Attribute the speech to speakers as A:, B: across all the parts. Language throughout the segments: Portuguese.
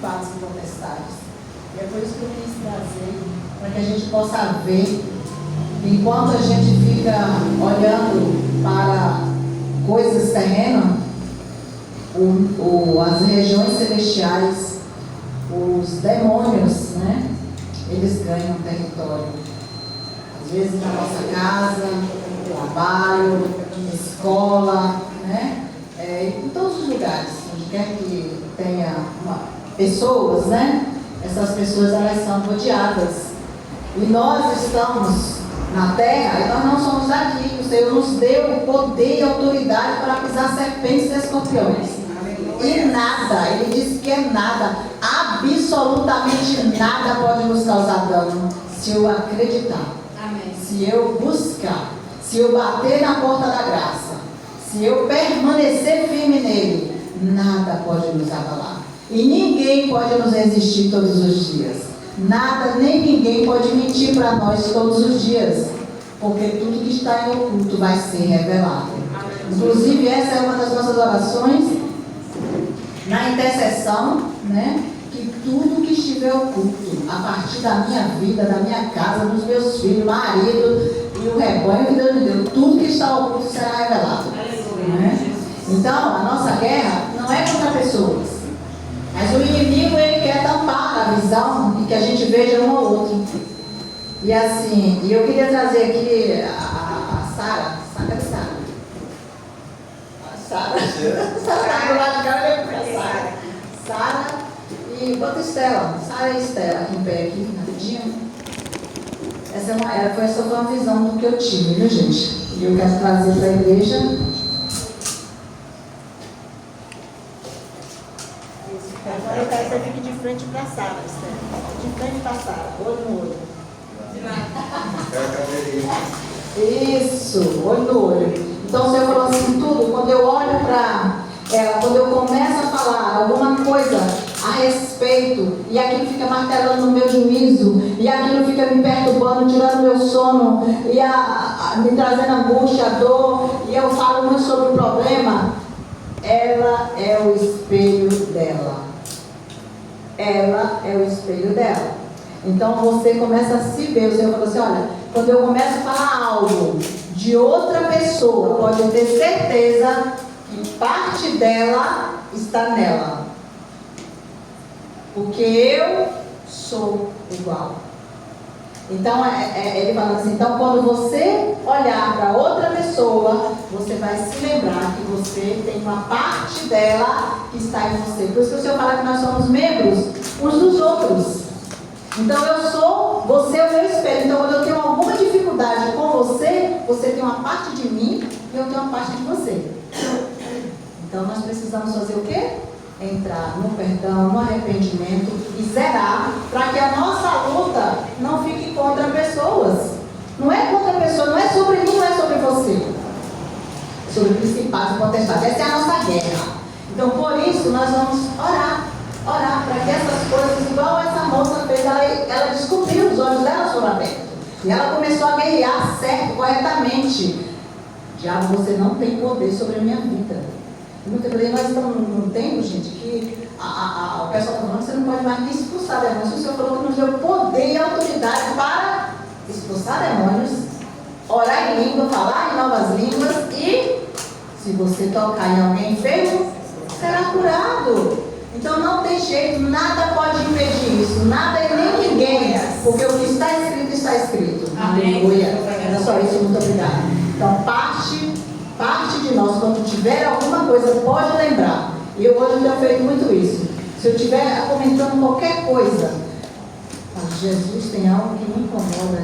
A: principados e potestades. E é por isso que eu quis trazer, para que a gente possa ver, enquanto a gente fica olhando para coisas terrenas, as regiões celestiais, os demônios, né? Eles ganham território. Às vezes na nossa casa, trabalho, escola, né? Em todos os lugares, onde quer que tenha pessoas, né? Essas pessoas, elas são rodeadas. E nós estamos na terra, e nós não somos daqui. O Senhor nos deu o poder e autoridade para pisar serpentes e escorpiões. E nada, Ele disse que é nada, absolutamente nada pode nos causar dano, se eu acreditar. Amém. Se eu buscar, se eu bater na porta da graça, se eu permanecer firme nele, nada pode nos abalar. E ninguém pode nos resistir todos os dias. Nada, nem ninguém pode mentir para nós todos os dias. Porque tudo que está em oculto vai ser revelado. Inclusive, essa é uma das nossas orações na intercessão, né? Que tudo que estiver oculto, a partir da minha vida, da minha casa, dos meus filhos, marido e o rebanho que Deus me deu, tudo que está oculto será revelado. Né? Então, a nossa guerra não é contra pessoas, mas o inimigo, ele quer tampar a visão e que a gente veja um ao outro. E assim, eu queria trazer aqui a Sara. Cadê Sara? Sara está do lado de cá, eu lembro Sara. Sara e bota Estela. Sara e Estela aqui em pé, aqui, rapidinho. Essa foi uma visão do que eu tive, viu, gente? E eu quero trazer para a igreja. Quando eu quero que você fique de frente para a Sara, Estela. De frente para a Sara, olho no olho. Isso, olho no olho. Então o Senhor falou assim, tudo, quando eu olho para ela, quando eu começo a falar alguma coisa a respeito, e aquilo fica martelando no meu juízo, e aquilo fica me perturbando, tirando meu sono, e me trazendo angústia, dor, e eu falo muito sobre o problema, ela é o espelho dela. Ela é o espelho dela. Então você começa a se ver. O Senhor falou assim, olha, quando eu começo a falar algo de outra pessoa, pode ter certeza que parte dela está nela. Porque eu sou igual. Então, ele fala assim, então quando você olhar para outra pessoa, você vai se lembrar que você tem uma parte dela que está em você. Por isso que o Senhor fala que nós somos membros uns dos outros. Então você é o meu espelho. Então quando eu tenho alguma dificuldade com você, você tem uma parte de mim e eu tenho uma parte de você. Então nós precisamos fazer o quê? Entrar no perdão, no arrependimento e zerar, para que a nossa luta não fique contra pessoas. Não é contra pessoas, não é sobre mim, não é sobre você. É sobre principados e potestades. Essa é a nossa guerra. Então por isso nós vamos orar para que essas coisas, igual essa moça fez, ela descobriu, os olhos dela foram abertos. E ela começou a guerrear certo, corretamente. Diabo, você não tem poder sobre a minha vida. Muitas vezes nós estamos num tempo, gente, que o pessoal está falando que você não pode mais nem expulsar demônios. O Senhor falou que nos deu poder e autoridade para expulsar demônios, orar em língua, falar em novas línguas e, se você tocar em alguém enfermo, será curado. Então não tem jeito, nada pode impedir isso, nada e nem ninguém, porque o que está escrito, está escrito. Aleluia. Era só isso, muito obrigada. Então parte de nós, quando tiver alguma coisa, pode lembrar. E eu hoje tenho feito muito isso. Se eu estiver comentando qualquer coisa, Jesus, tem algo que me incomoda,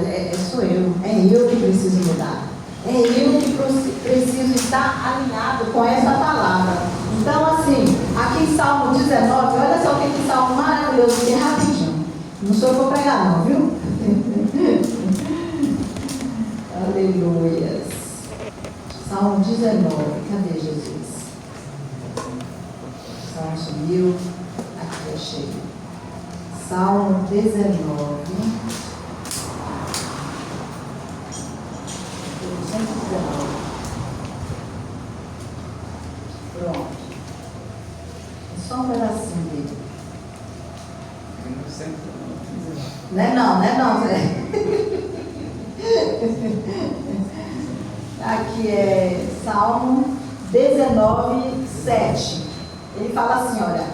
A: sou eu, é eu que preciso mudar. É eu que preciso estar alinhado com essa palavra. Então, assim, aqui em Salmo 19, olha só que salmo maravilhoso, que é rapidinho. Não sou eu que vou pregar, não, viu? Aleluia. Salmo 19, cadê Jesus? Salmo sumiu, aqui achei. Salmo 19. 119. Pronto. É só um pedacinho dele. Não é não, Zé. Aqui é Salmo 19, 7. Ele fala assim, olha.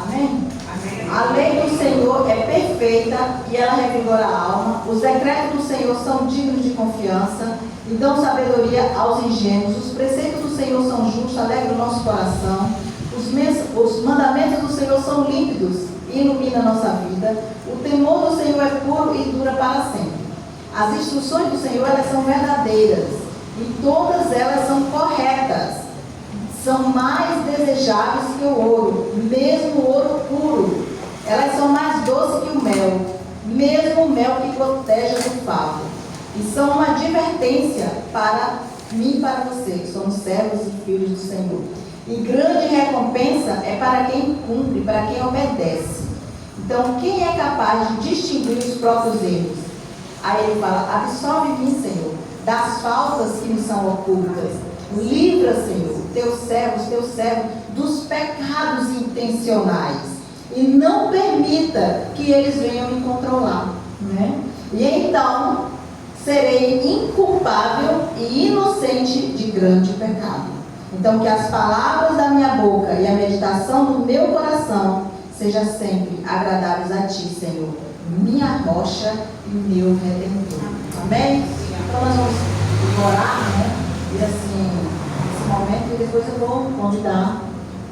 A: Amém? Amém. A lei do Senhor é perfeita e ela revigora a alma. Os decretos do Senhor são dignos de confiança e dão sabedoria aos ingênuos. Os preceitos do Senhor são justos, alegram o nosso coração. Os mandamentos do Senhor são límpidos e iluminam a nossa vida. O temor do Senhor é puro e dura para sempre. As instruções do Senhor, elas são verdadeiras e todas elas são corretas. São mais desejáveis que o ouro, mesmo o ouro puro. Elas são mais doces que o mel, mesmo o mel que goteja do favo. E são uma advertência para mim e para você, que somos servos e filhos do Senhor. E grande recompensa é para quem cumpre, para quem obedece. Então, quem é capaz de distinguir os próprios erros? Aí ele fala, absolve-me, Senhor, das faltas que me são ocultas. Livra, Senhor, teu servo, dos pecados intencionais. E não permita que eles venham me controlar. Né? E então, serei inculpável e inocente de grande pecado. Então, que as palavras da minha boca e a meditação do meu coração sejam sempre agradáveis a ti, Senhor, minha rocha e meu redentor. Amém? Então, nós vamos orar, né? E assim, nesse momento, e depois eu vou convidar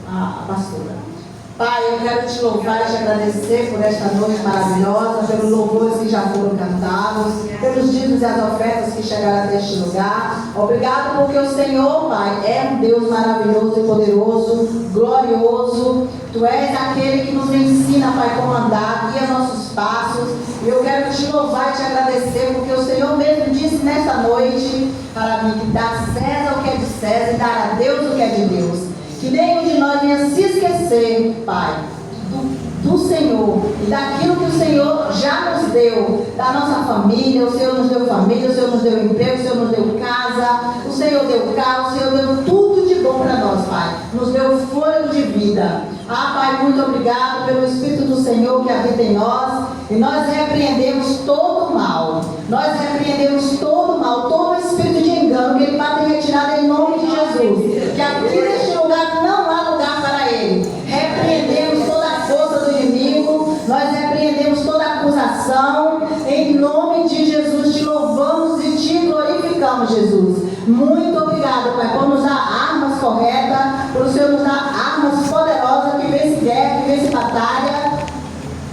A: a pastora. Pai, eu quero te louvar e te agradecer por esta noite maravilhosa, pelos louvores que já foram cantados, pelos dízimos e as ofertas que chegaram até este lugar. Obrigado porque o Senhor, Pai, é um Deus maravilhoso e poderoso, glorioso. Tu és aquele que nos ensina, Pai, como andar, guia nossos passos. E eu quero te louvar e te agradecer porque o Senhor mesmo disse nesta noite para mim que dá a César o que é de César e dar a Deus o que é de Deus. Que nenhum de nós venha se esquecer, Pai, do Senhor e daquilo que o Senhor já nos deu, da nossa família. O Senhor nos deu família, o Senhor nos deu emprego, o Senhor nos deu casa, o Senhor deu carro, o Senhor deu tudo de bom para nós, Pai. Nos deu fôlego de vida. Ah, Pai, muito obrigado pelo Espírito do Senhor que habita em nós. E nós repreendemos todo o mal. Nós repreendemos todo o mal, todo o espírito de engano que ele vai ter retirado em nome de Jesus. Que aqui neste lugar não há lugar para ele. Repreendemos toda a força do inimigo. Nós repreendemos toda a acusação. Em nome de Jesus, te louvamos e te glorificamos, Jesus. Muito obrigado, Pai, por nos dar armas corretas, por o Senhor nos dar armas poderosas que vence guerra, que vence batalha.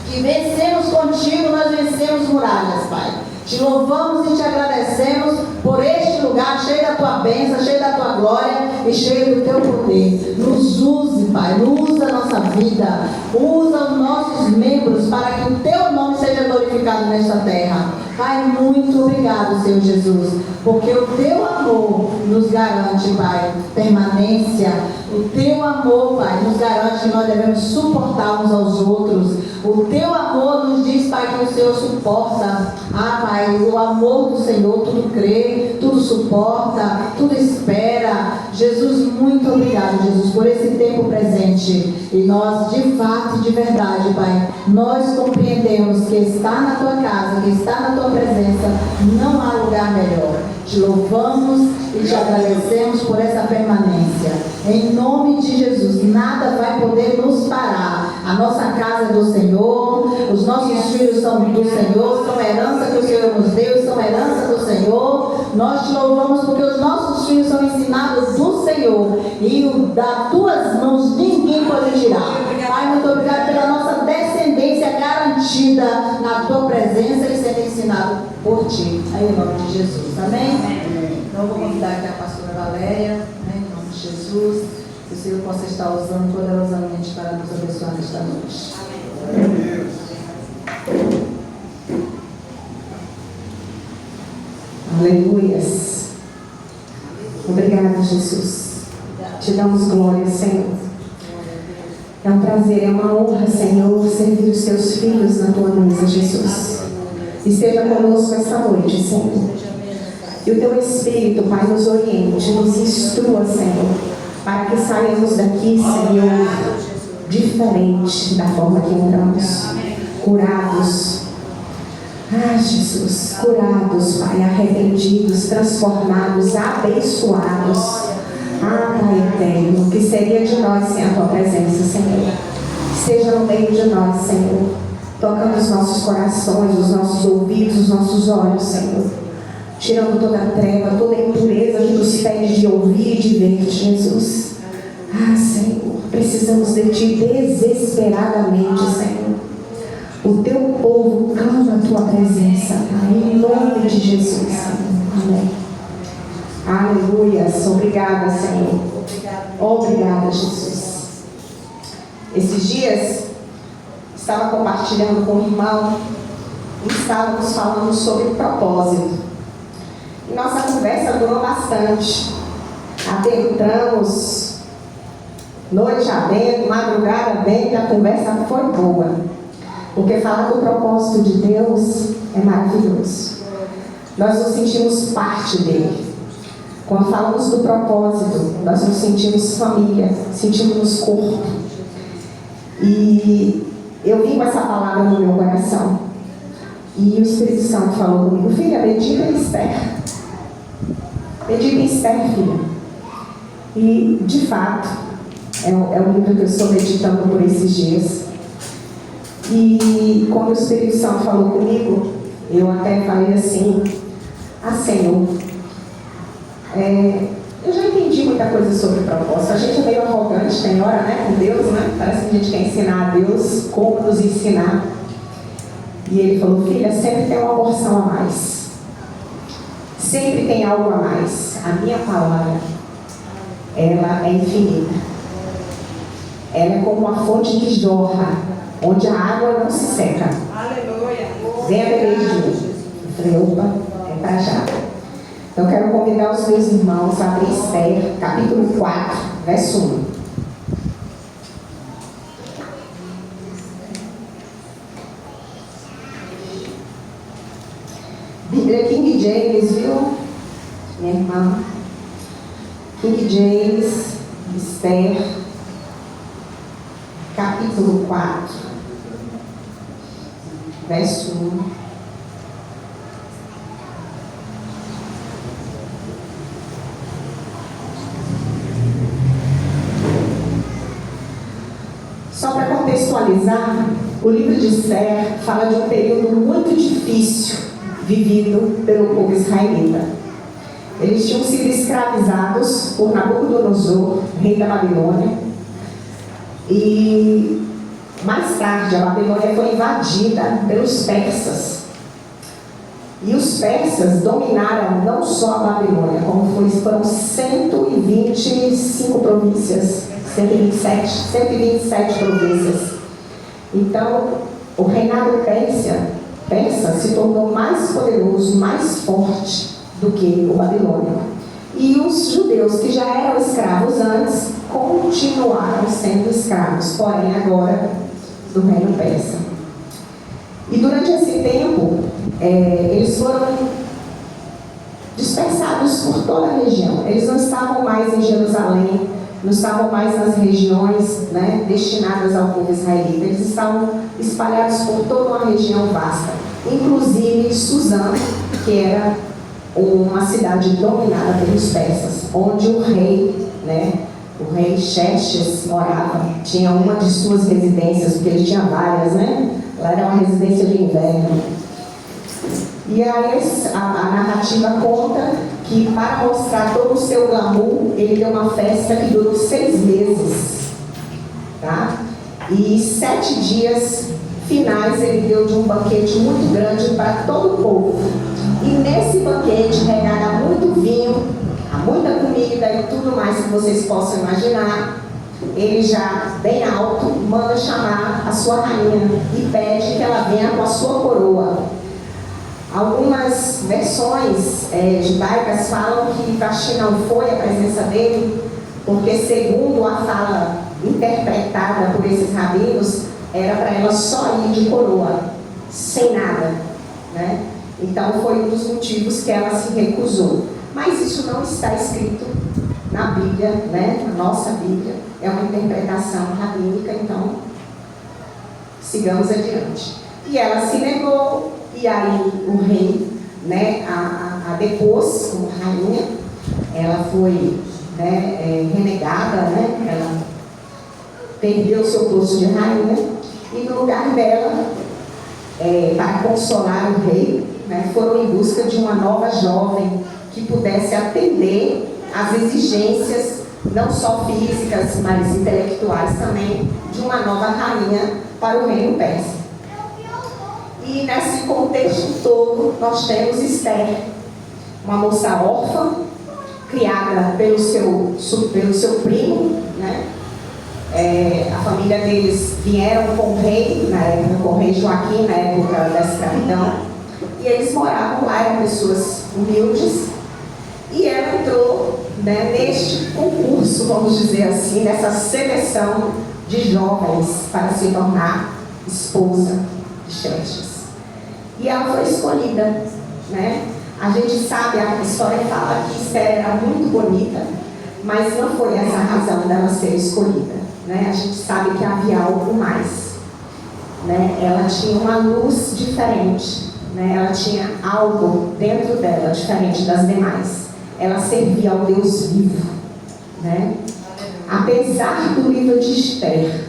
A: Que vencemos contigo, nós vencemos muralhas, Pai. Te louvamos e te agradecemos por este lugar cheio da tua bênção, cheio da tua glória e cheio do teu poder. Nos use, Pai, usa a nossa vida, usa os nossos membros para que o teu nome seja glorificado nesta terra. Pai, muito obrigado, Senhor Jesus, porque o teu amor nos garante, Pai, permanência. O teu amor, Pai, nos garante que nós devemos suportar uns aos outros. O teu amor nos diz, Pai, que o Senhor suporta. Ah, Pai, o amor do Senhor tudo crê, tudo suporta, tudo espera. Jesus, muito obrigado, Jesus, por esse tempo presente. E nós, de fato, de verdade, Pai, nós compreendemos que estar na tua casa, que estar na tua presença, não há lugar melhor. Te louvamos e te agradecemos por essa permanência. Em nome de Jesus, nada vai poder nos parar. A nossa casa é do Senhor, os nossos filhos são do Senhor, são herança que o Senhor nos deu, são herança do Senhor. Nós te louvamos porque os nossos filhos são ensinados do Senhor e das tuas mãos ninguém pode tirar. Pai, muito obrigado pela nossa descendência garantida na tua presença e sendo ensinado por ti. Em nome de Jesus. Amém? Então eu vou convidar aqui a pastora Valéria, né, em nome de Jesus, que o Senhor possa estar usando poderosamente para nos abençoar nesta noite. Amém.
B: Aleluias. Obrigada, Jesus. Te damos glória, Senhor. É um prazer, é uma honra, Senhor, servir os teus filhos na tua mesa, Jesus. Esteja conosco esta noite, Senhor. E o teu Espírito, Pai, nos oriente, nos instrua, Senhor, para que saiamos daqui, Senhor, diferente da forma que entramos. Curados. Ah, Jesus, curados, Pai, arrependidos, transformados, abençoados. Ah, Pai eterno, o que seria de nós sem a Tua presença, Senhor? Seja no meio de nós, Senhor, tocando os nossos corações, os nossos ouvidos, os nossos olhos, Senhor, tirando toda a treva, toda a impureza que nos pede de ouvir e de ver, Jesus. Ah, Senhor, precisamos de Ti desesperadamente, Senhor. O Teu povo clama a Tua presença, Pai, em nome de Jesus, Senhor. Amém. Aleluia. Obrigada, Senhor. Obrigada, Jesus. Esses dias, estava compartilhando com o irmão e estávamos falando sobre propósito. E nossa conversa durou bastante. Adentramos noite adentro, madrugada dentro, a conversa foi boa. Porque falar do propósito de Deus é maravilhoso. Nós nos sentimos parte dele. Quando falamos do propósito, nós nos sentimos família, sentimos corpo. E eu vim com essa palavra no meu coração. E o Espírito Santo falou comigo: filha, medita em Esther. Medita em Esther, filha. E, de fato, é o livro que eu estou meditando por esses dias. E quando o Espírito Santo falou comigo, eu até falei assim: Senhor, eu já entendi muita coisa sobre propósito. A gente é meio arrogante, tem hora, né, com Deus, né? Parece que a gente quer ensinar a Deus como nos ensinar. E ele falou: filha, sempre tem uma porção a mais. Sempre tem algo a mais. A minha palavra, ela é infinita. Ela é como uma fonte que jorra, onde a água não se seca.
C: Aleluia.
B: Venha beber de mim. Eu falei: opa, é pra já. Então, eu quero convidar os meus irmãos a abrir Esther, capítulo 4, verso 1. Bíblia King James, viu? Minha irmã. King James, Esther, capítulo 4, verso 1. Só para contextualizar, o livro de Esther fala de um período muito difícil vivido pelo povo israelita. Eles tinham sido escravizados por Nabucodonosor, rei da Babilônia, e mais tarde a Babilônia foi invadida pelos persas. E os persas dominaram não só a Babilônia, como foram 125 províncias, 127 províncias. Então, o reinado persa se tornou mais poderoso, mais forte do que o babilônico. E os judeus que já eram escravos antes, continuaram sendo escravos, porém agora do reino persa. E durante esse tempo, eles foram dispersados por toda a região. Eles não estavam mais em Jerusalém, não estavam mais nas regiões, né, destinadas ao povo israelita. Eles estavam espalhados por toda uma região vasta, inclusive Suzã, que era uma cidade dominada pelos persas, onde o rei, né, o rei Xerxes morava. Tinha uma de suas residências, porque ele tinha várias, né? Lá era uma residência de inverno. E aí a narrativa conta que, para mostrar todo o seu glamour, ele deu uma festa que durou 6 meses, tá? E 7 dias finais ele deu de um banquete muito grande para todo o povo. E nesse banquete, regado a muito vinho, a muita comida e tudo mais que vocês possam imaginar, ele já, bem alto, manda chamar a sua rainha e pede que ela venha com a sua coroa. Algumas versões judaicas falam que Vasti não foi a presença dele, porque, segundo a fala interpretada por esses rabinos, era para ela só ir de coroa, sem nada, né? Então foi um dos motivos que ela se recusou. Mas isso não está escrito na Bíblia, né? Na nossa Bíblia, é uma interpretação rabínica, então sigamos adiante. E ela se negou, e aí o rei, né, a depôs como rainha. Ela foi, né, renegada, né? Ela perdeu o seu posto de rainha, e no lugar dela, para consolar o rei, né, foram em busca de uma nova jovem que pudesse atender às exigências, não só físicas, mas intelectuais também, de uma nova rainha para o reino persa. E nesse contexto todo, nós temos Esther, uma moça órfã, criada pelo seu primo, né? A família deles vieram com o rei, na época, com o rei Joaquim, na época da escravidão, e eles moravam lá, eram pessoas humildes, e ela entrou, né, neste concurso, vamos dizer assim, nessa seleção de jovens para se tornar esposa de Xerxes. E ela foi escolhida, né? A gente sabe, a história fala que Esther era muito bonita, mas não foi essa a razão dela ser escolhida, né? A gente sabe que havia algo mais, né? Ela tinha uma luz diferente, né? Ela tinha algo dentro dela diferente das demais. Ela servia ao Deus vivo, né? Apesar do livro de Esther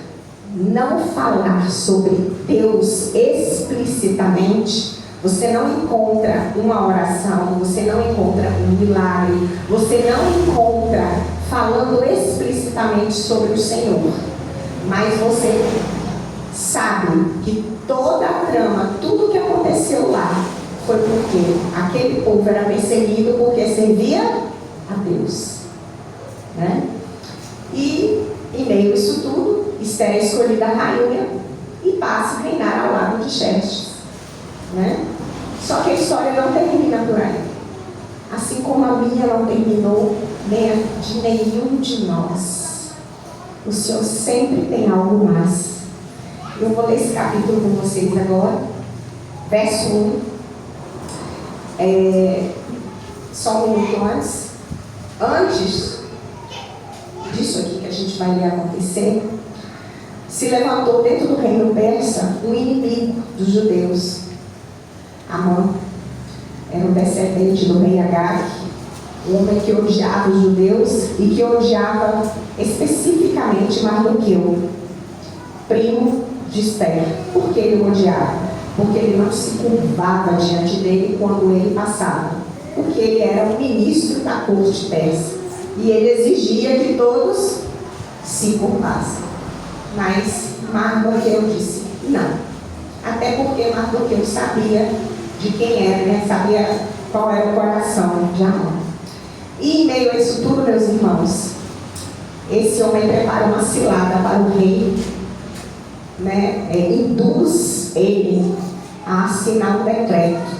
B: não falar sobre Deus explicitamente, você não encontra uma oração, você não encontra um milagre, você não encontra falando explicitamente sobre o Senhor. Mas você sabe que toda a trama, tudo que aconteceu lá, foi porque aquele povo era perseguido porque servia a Deus, né? E em meio a isso tudo, Esther é escolhida a rainha e passa a reinar ao lado de Xerxes, né? Só que a história não termina por aí. Assim como a minha não terminou, nem a de nenhum de nós. O Senhor sempre tem algo mais. Eu vou ler esse capítulo com vocês agora, verso 1. Só um minuto antes. Antes disso aqui que a gente vai ler acontecer, se levantou dentro do reino persa um inimigo dos judeus. Amã era um descendente do rei Agag, um homem que odiava os judeus e que odiava especificamente Mardoqueu, primo de Esther. Por que ele o odiava? Porque ele não se curvava diante dele quando ele passava, porque ele era um ministro da corte persa e ele exigia que todos se curvassem. Mas Mardoqueu disse não, até porque Mardoqueu sabia de quem era, né? Sabia qual era o coração de Amã. E em meio a isso tudo, meus irmãos, esse homem prepara uma cilada para o rei, né? Induz ele a assinar um decreto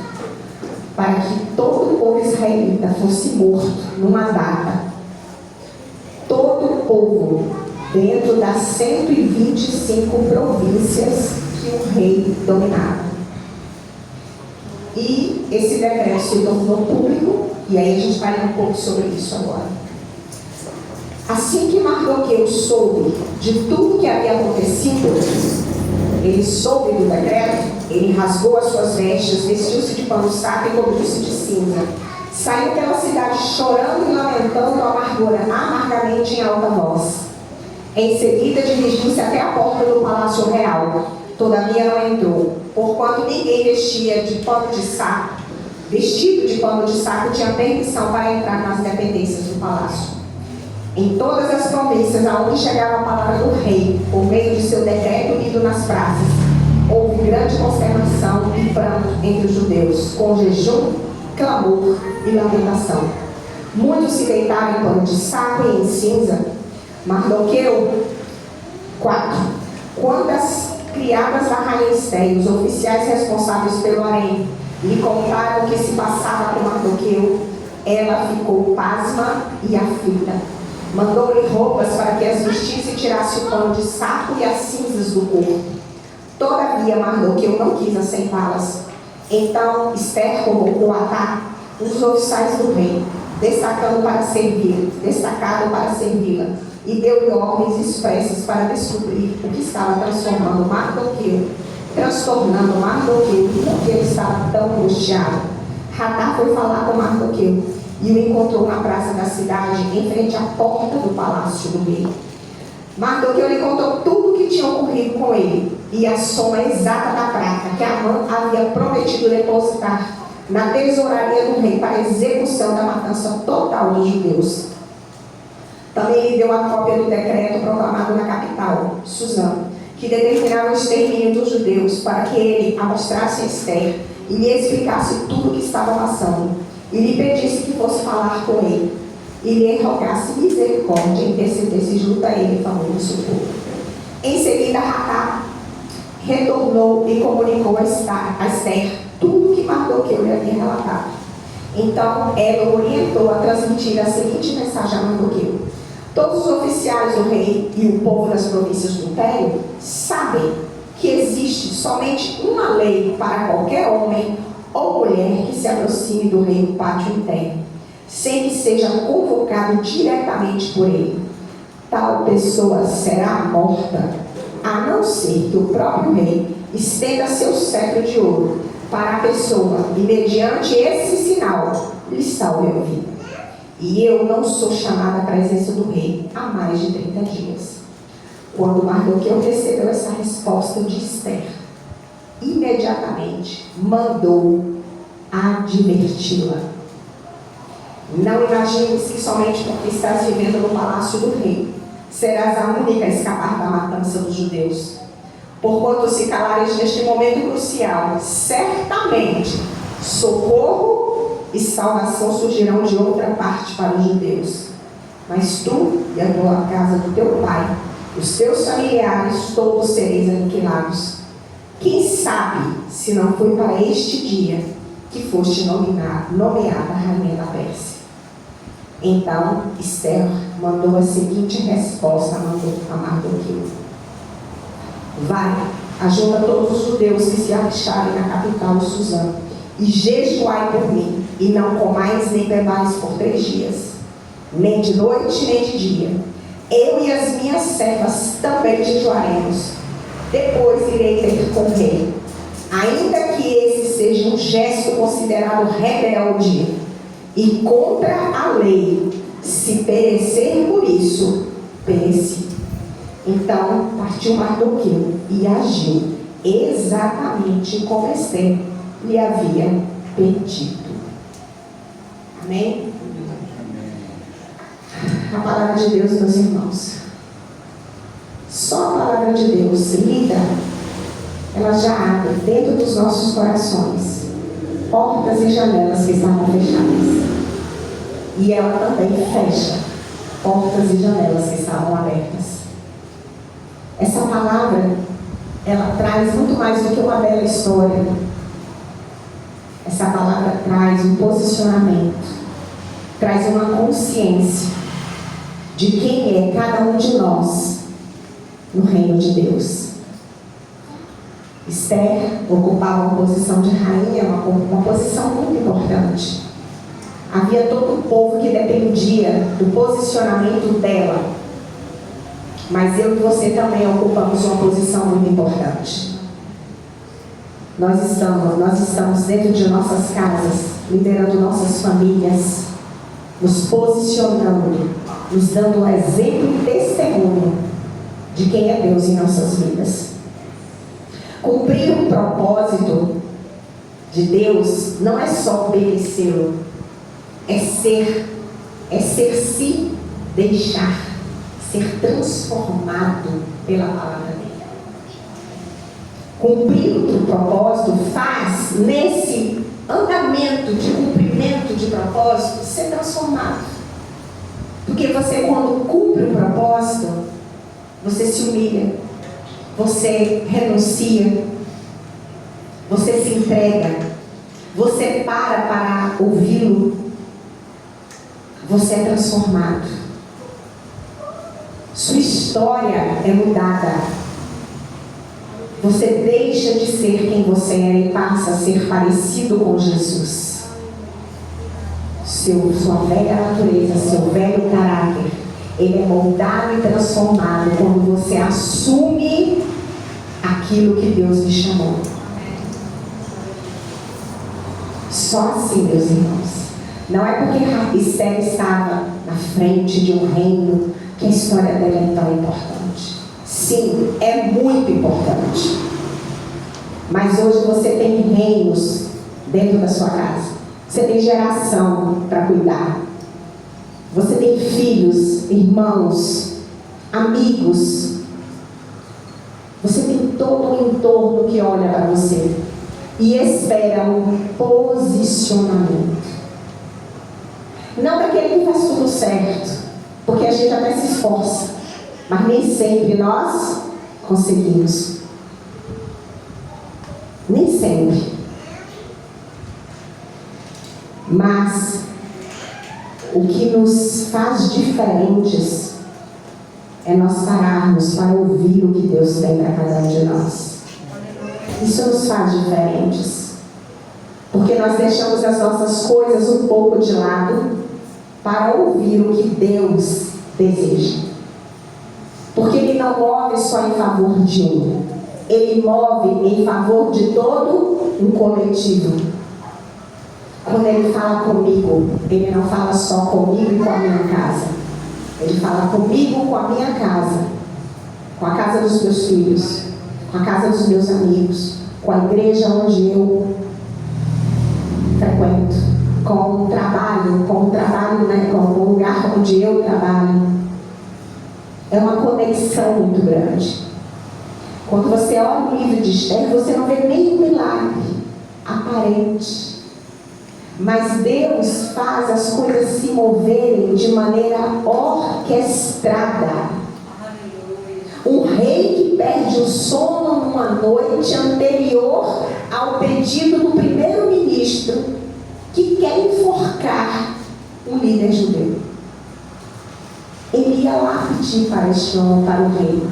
B: para que todo o povo israelita fosse morto numa data. Todo o povo dentro das 125 províncias que o rei dominava. E esse decreto se tornou público, e aí a gente vai ler um pouco sobre isso agora. Assim que Mardoqueu soube de tudo que havia acontecido, ele soube do decreto, ele rasgou as suas vestes, vestiu-se de pano saco e cobriu-se de cinza. Saiu pela cidade chorando e lamentando amargamente em alta voz. Em seguida dirigiu-se até a porta do palácio real. Todavia não entrou, porquanto ninguém vestido de pano de saco tinha permissão para entrar nas dependências do palácio. Em todas as províncias aonde chegava a palavra do rei, por meio de seu decreto lido nas praças, houve grande consternação e pranto entre os judeus, com jejum, clamor e lamentação. Muitos se deitaram em pano de saco e em cinza. Mardoqueu 4. Quando as criadas da rainha Esther e os oficiais responsáveis pelo harém lhe contaram o que se passava com Mardoqueu, ela ficou pasma e aflita. Mandou-lhe roupas para que as vestisse e tirasse o pano de saco e as cinzas do corpo. Todavia Mardoqueu não quis aceitá-las. Então Esther convocou Atá, um dos oficiais do rei, destacado para servi-la, e deu-lhe ordens expressas para descobrir o que estava transtornando Mardoqueu, porque ele estava tão angustiado. Hadá foi falar com Mardoqueu e o encontrou na praça da cidade, em frente à porta do palácio do rei. Mardoqueu lhe contou tudo o que tinha ocorrido com ele e a soma exata da prata que Amã havia prometido depositar na tesouraria do rei para a execução da matança total dos judeus. Também lhe deu a cópia do decreto proclamado na capital, Suzã, que determinava o extermínio dos judeus, para que ele a mostrasse a Ester e lhe explicasse tudo o que estava passando, e lhe pedisse que fosse falar com ele, e lhe rogasse misericórdia e intercedesse junto a ele, falando socorro. Em seguida, Hadá retornou e comunicou a Ester tudo o que Mardoqueu lhe havia relatado. Então, ela o orientou a transmitir a seguinte mensagem a Mardoqueu: todos os oficiais do rei e o povo das províncias do Império sabem que existe somente uma lei para qualquer homem ou mulher que se aproxime do rei no pátio interno, sem que seja convocado diretamente por ele. Tal pessoa será morta, a não ser que o próprio rei estenda seu cetro de ouro para a pessoa e, mediante esse sinal, lhe salve a vida. E eu não sou chamada à presença do rei há mais de 30 dias. Quando Mardoqueu recebeu essa resposta de Ester, imediatamente mandou adverti-la: não imagines que somente porque estás vivendo no palácio do rei serás a única a escapar da matança dos judeus. Porquanto se calares neste momento crucial, certamente socorro e salvação surgirão de outra parte para os judeus. Mas tu e a tua casa do teu pai, os teus familiares, todos sereis aniquilados. Quem sabe se não foi para este dia que foste nomeada rainha da Pérsia. Então Ester mandou a seguinte resposta a Mardoqueu: vai, ajunta todos os judeus que se acharem na capital Suzã, e jejuai por mim, e não comais nem bebais por 3 dias, nem de noite nem de dia. Eu e as minhas servas também jejuaremos. Depois irei ter com o rei, ainda que esse seja um gesto considerado rebelde e contra a lei. Se perecer por isso, pereci. Então partiu Mardoqueu e agiu exatamente como Ester lhe havia pedido. Amém? A palavra de Deus, meus irmãos. Só a palavra de Deus lida, ela já abre dentro dos nossos corações portas e janelas que estavam fechadas. E ela também fecha portas e janelas que estavam abertas. Essa palavra, ela traz muito mais do que uma bela história. Essa palavra traz um posicionamento, traz uma consciência de quem é cada um de nós no reino de Deus. Ester ocupava uma posição de rainha, uma posição muito importante. Havia todo um povo que dependia do posicionamento dela. Mas eu e você também ocupamos uma posição muito importante. Nós estamos dentro de nossas casas, liderando nossas famílias, nos posicionando, nos dando um exemplo e testemunho de quem é Deus em nossas vidas. Cumprir o propósito de Deus não é só obedecê-lo, é se deixar ser transformado pela palavra dele. Cumprir o propósito faz, nesse andamento de cumprimento de propósito, ser transformado. Porque você, quando cumpre o propósito, você se humilha, você renuncia, você se entrega, você para ouvi-lo, você é transformado. Sua história é mudada. Você deixa de ser quem você era e passa a ser parecido com Jesus. sua velha natureza, seu velho caráter, ele é moldado e transformado quando você assume aquilo que Deus lhe chamou. Só assim, meus irmãos. Não é porque Esther estava na frente de um reino que a história dela é tão importante. Sim, é muito importante. Mas hoje você tem reinos dentro da sua casa. Você tem geração para cuidar. Você tem filhos, irmãos, amigos. Você tem todo um entorno que olha para você e espera um posicionamento. Não daquele que faz tudo certo, porque a gente até se esforça, mas nem sempre nós conseguimos. Nem sempre. Mas o que nos faz diferentes é nós pararmos para ouvir o que Deus tem para cada um de nós. Isso nos faz diferentes. Porque nós deixamos as nossas coisas um pouco de lado para ouvir o que Deus deseja. Porque Ele não move só em favor de um. Ele move em favor de todo um coletivo. Quando Ele fala comigo, Ele não fala só comigo e com a minha casa. Ele fala comigo, com a minha casa, com a casa dos meus filhos, com a casa dos meus amigos, com a igreja onde eu frequento, com o trabalho, com o lugar onde eu trabalho. É uma conexão muito grande. Quando você olha o livro de Esther, você não vê nenhum milagre aparente. Mas Deus faz as coisas se moverem de maneira orquestrada. Um rei que perde o sono numa noite anterior ao pedido do primeiro-ministro que quer enforcar um líder judeu. Ele ia lá pedir para o rei.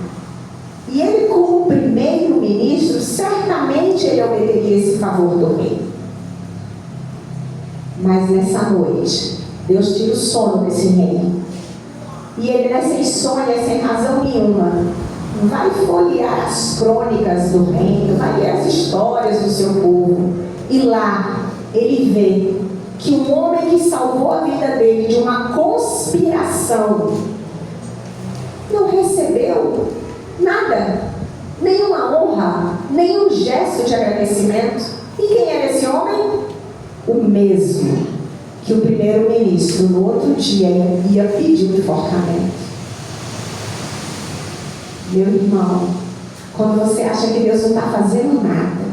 B: E ele, como primeiro-ministro, certamente ele obteria esse favor do rei. Mas nessa noite, Deus tira o sono desse rei. E ele, nessa insônia, sem razão nenhuma, vai folhear as crônicas do reino, vai ler as histórias do seu povo. E lá, ele vê que um homem que salvou a vida dele de uma conspiração não recebeu nada, nenhuma honra, nenhum gesto de agradecimento. E quem era esse homem? O mesmo que o primeiro-ministro no outro dia ia pedir o enforcamento. Meu irmão, quando você acha que Deus não está fazendo nada,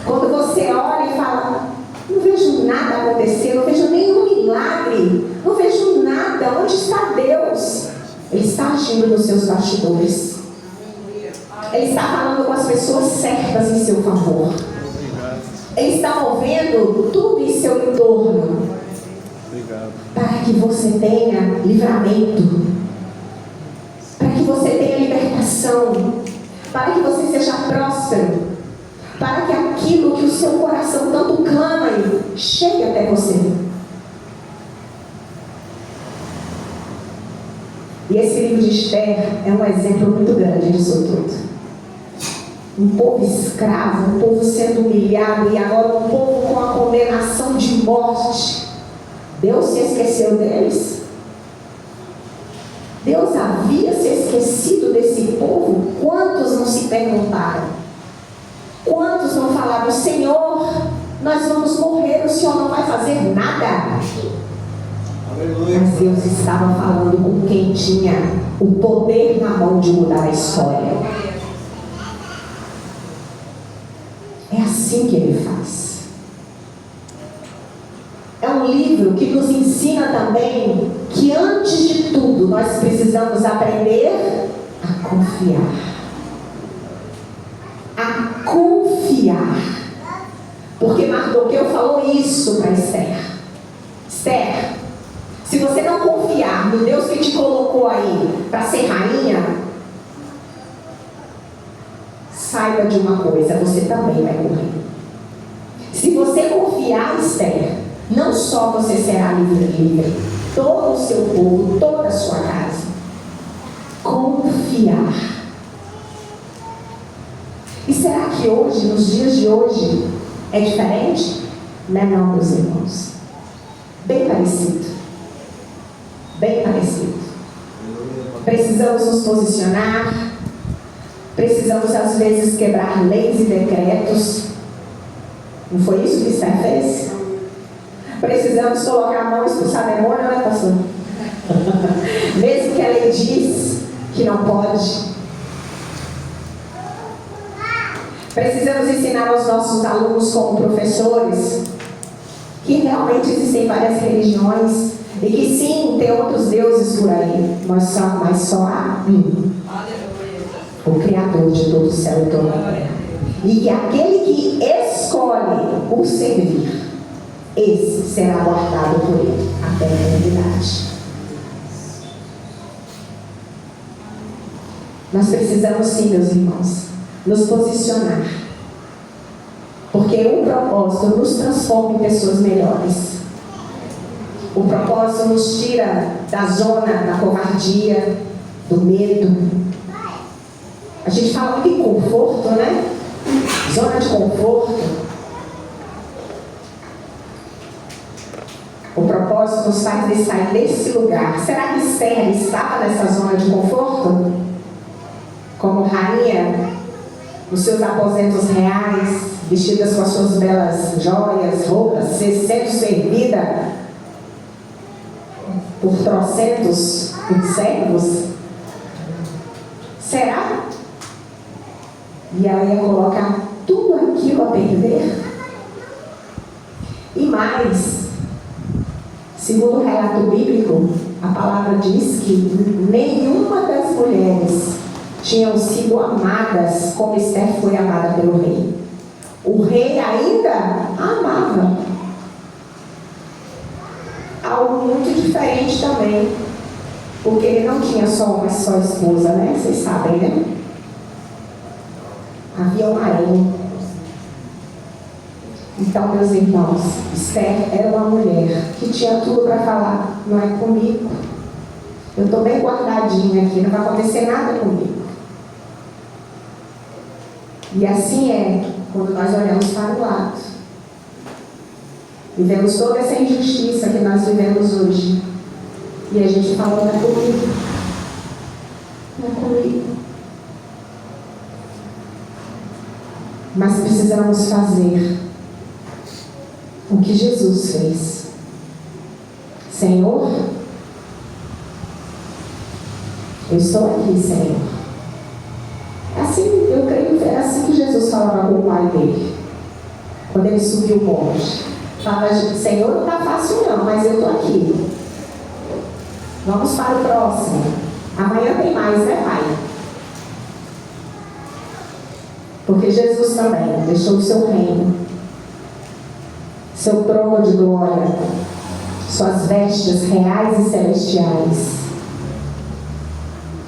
B: quando você olha e fala, não vejo nada acontecer, não vejo nenhum milagre, não vejo nada, onde está Deus? Ele está agindo nos seus bastidores. Ele está falando com as pessoas certas em seu favor. Ele está movendo tudo em seu entorno. Para que você tenha livramento, para que você tenha libertação, para que você seja próspero, para que aquilo que o seu coração tanto clama chegue até você. E esse livro de Esther é um exemplo muito grande disso tudo. Um povo escravo, um povo sendo humilhado, e agora um povo com a condenação de morte. Deus se esqueceu deles? Deus havia se esquecido desse povo? Quantos não se perguntaram? Quantos não falaram, Senhor, nós vamos morrer, o Senhor não vai fazer nada? Aleluia. Mas Deus estava falando com quem tinha o poder na mão de mudar a história. É assim que Ele faz. É um livro que nos ensina também que antes de tudo nós precisamos aprender a confiar. A confiar. Porque Mardoqueu falou isso para Esther. Esther, se você não confiar no Deus que te colocou aí para ser rainha, saiba de uma coisa, você também vai morrer. Se você confiar, Esther, Não só você será livre, todo o seu povo, toda a sua casa. Confiar. E será que hoje, nos dias de hoje, é diferente? Não, meus irmãos. Bem parecido. Bem parecido. Precisamos nos posicionar. Precisamos, às vezes, quebrar leis e decretos. Não foi isso que Esther fez? Precisamos colocar a mão e expulsar demônio, né, pastor? Mesmo que a lei diz que não pode. Precisamos ensinar aos nossos alunos como professores que realmente existem várias religiões e que sim, tem outros deuses por aí, mas só há o Criador de todo o céu e toda a terra. E que aquele que escolhe o servir, esse será guardado por ele até a eternidade. Nós precisamos sim, meus irmãos, nos posicionar. Porque o propósito nos transforma em pessoas melhores. O propósito nos tira da zona da covardia, do medo. A gente fala muito em conforto, né? Zona de conforto. O propósito nos faz sair desse lugar. Será que Esther estava nessa zona de conforto? Como rainha, nos seus aposentos reais, vestidas com as suas belas joias, roupas, sendo servida por trocentos servos? Será? E ela ia colocar tudo aquilo a perder? E mais, segundo o relato bíblico, a palavra diz que nenhuma das mulheres tinham sido amadas como Esther foi amada pelo rei. O rei ainda a amava. Algo muito diferente também, porque ele não tinha só uma só esposa, né? Vocês sabem, né? Havia um harém. Então, meus irmãos, Esther era uma mulher que tinha tudo para falar. Não é comigo. Eu estou bem guardadinha aqui, não vai acontecer nada comigo. E assim é quando nós olhamos para o lado e vemos toda essa injustiça que nós vivemos hoje. E a gente fala, não é comigo. Não é comigo. Mas precisamos fazer o que Jesus fez. Senhor, eu estou aqui, Senhor. Assim, eu creio que era assim que Jesus falava com o pai dele, quando ele subiu o monte. Falava, Senhor, não está fácil não, mas eu estou aqui. Vamos para o próximo. Amanhã tem mais, né, Pai? Porque Jesus também deixou o seu reino, seu trono de glória, suas vestes reais e celestiais.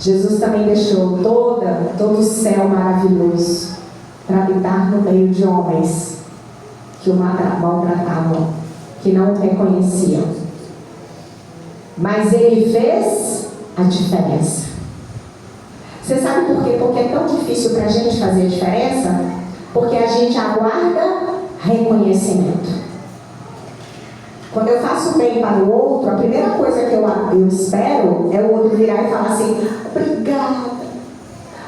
B: Jesus também deixou todo o céu maravilhoso para habitar no meio de homens que o maltratavam, que não o reconheciam. Mas ele fez a diferença. Você sabe por quê? Porque é tão difícil para a gente fazer a diferença? Porque a gente aguarda reconhecimento. Quando eu faço bem para o outro, a primeira coisa que eu espero é o outro virar e falar assim, obrigada.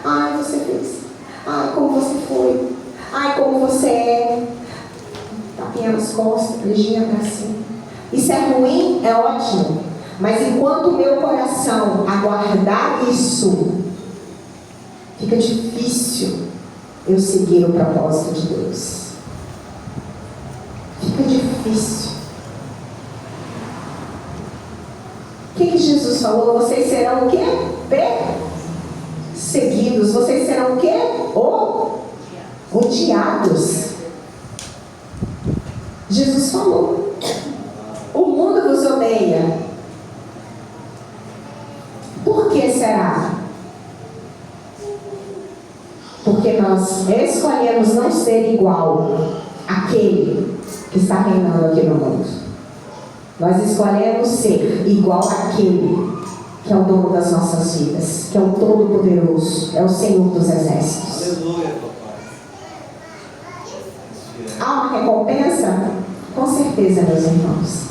B: Ai, você fez. Ai, como você foi. Ai, como você é. Tapinha nas costas, beijinho pra cima. Isso é ruim? É ótimo. Mas enquanto o meu coração aguardar isso, fica difícil eu seguir o propósito de Deus. Fica difícil. O que Jesus falou? Vocês serão o quê? Perseguidos. Vocês serão o quê? Odiados. Jesus falou. O mundo vos odeia. Por que será? Porque nós escolhemos não ser igual àquele que está reinando aqui no mundo. Nós escolhemos ser igual àquele que é o dono das nossas vidas, que é o Todo-Poderoso, é o Senhor dos Exércitos.
C: Aleluia, papai.
B: Há uma recompensa? Com certeza, meus irmãos.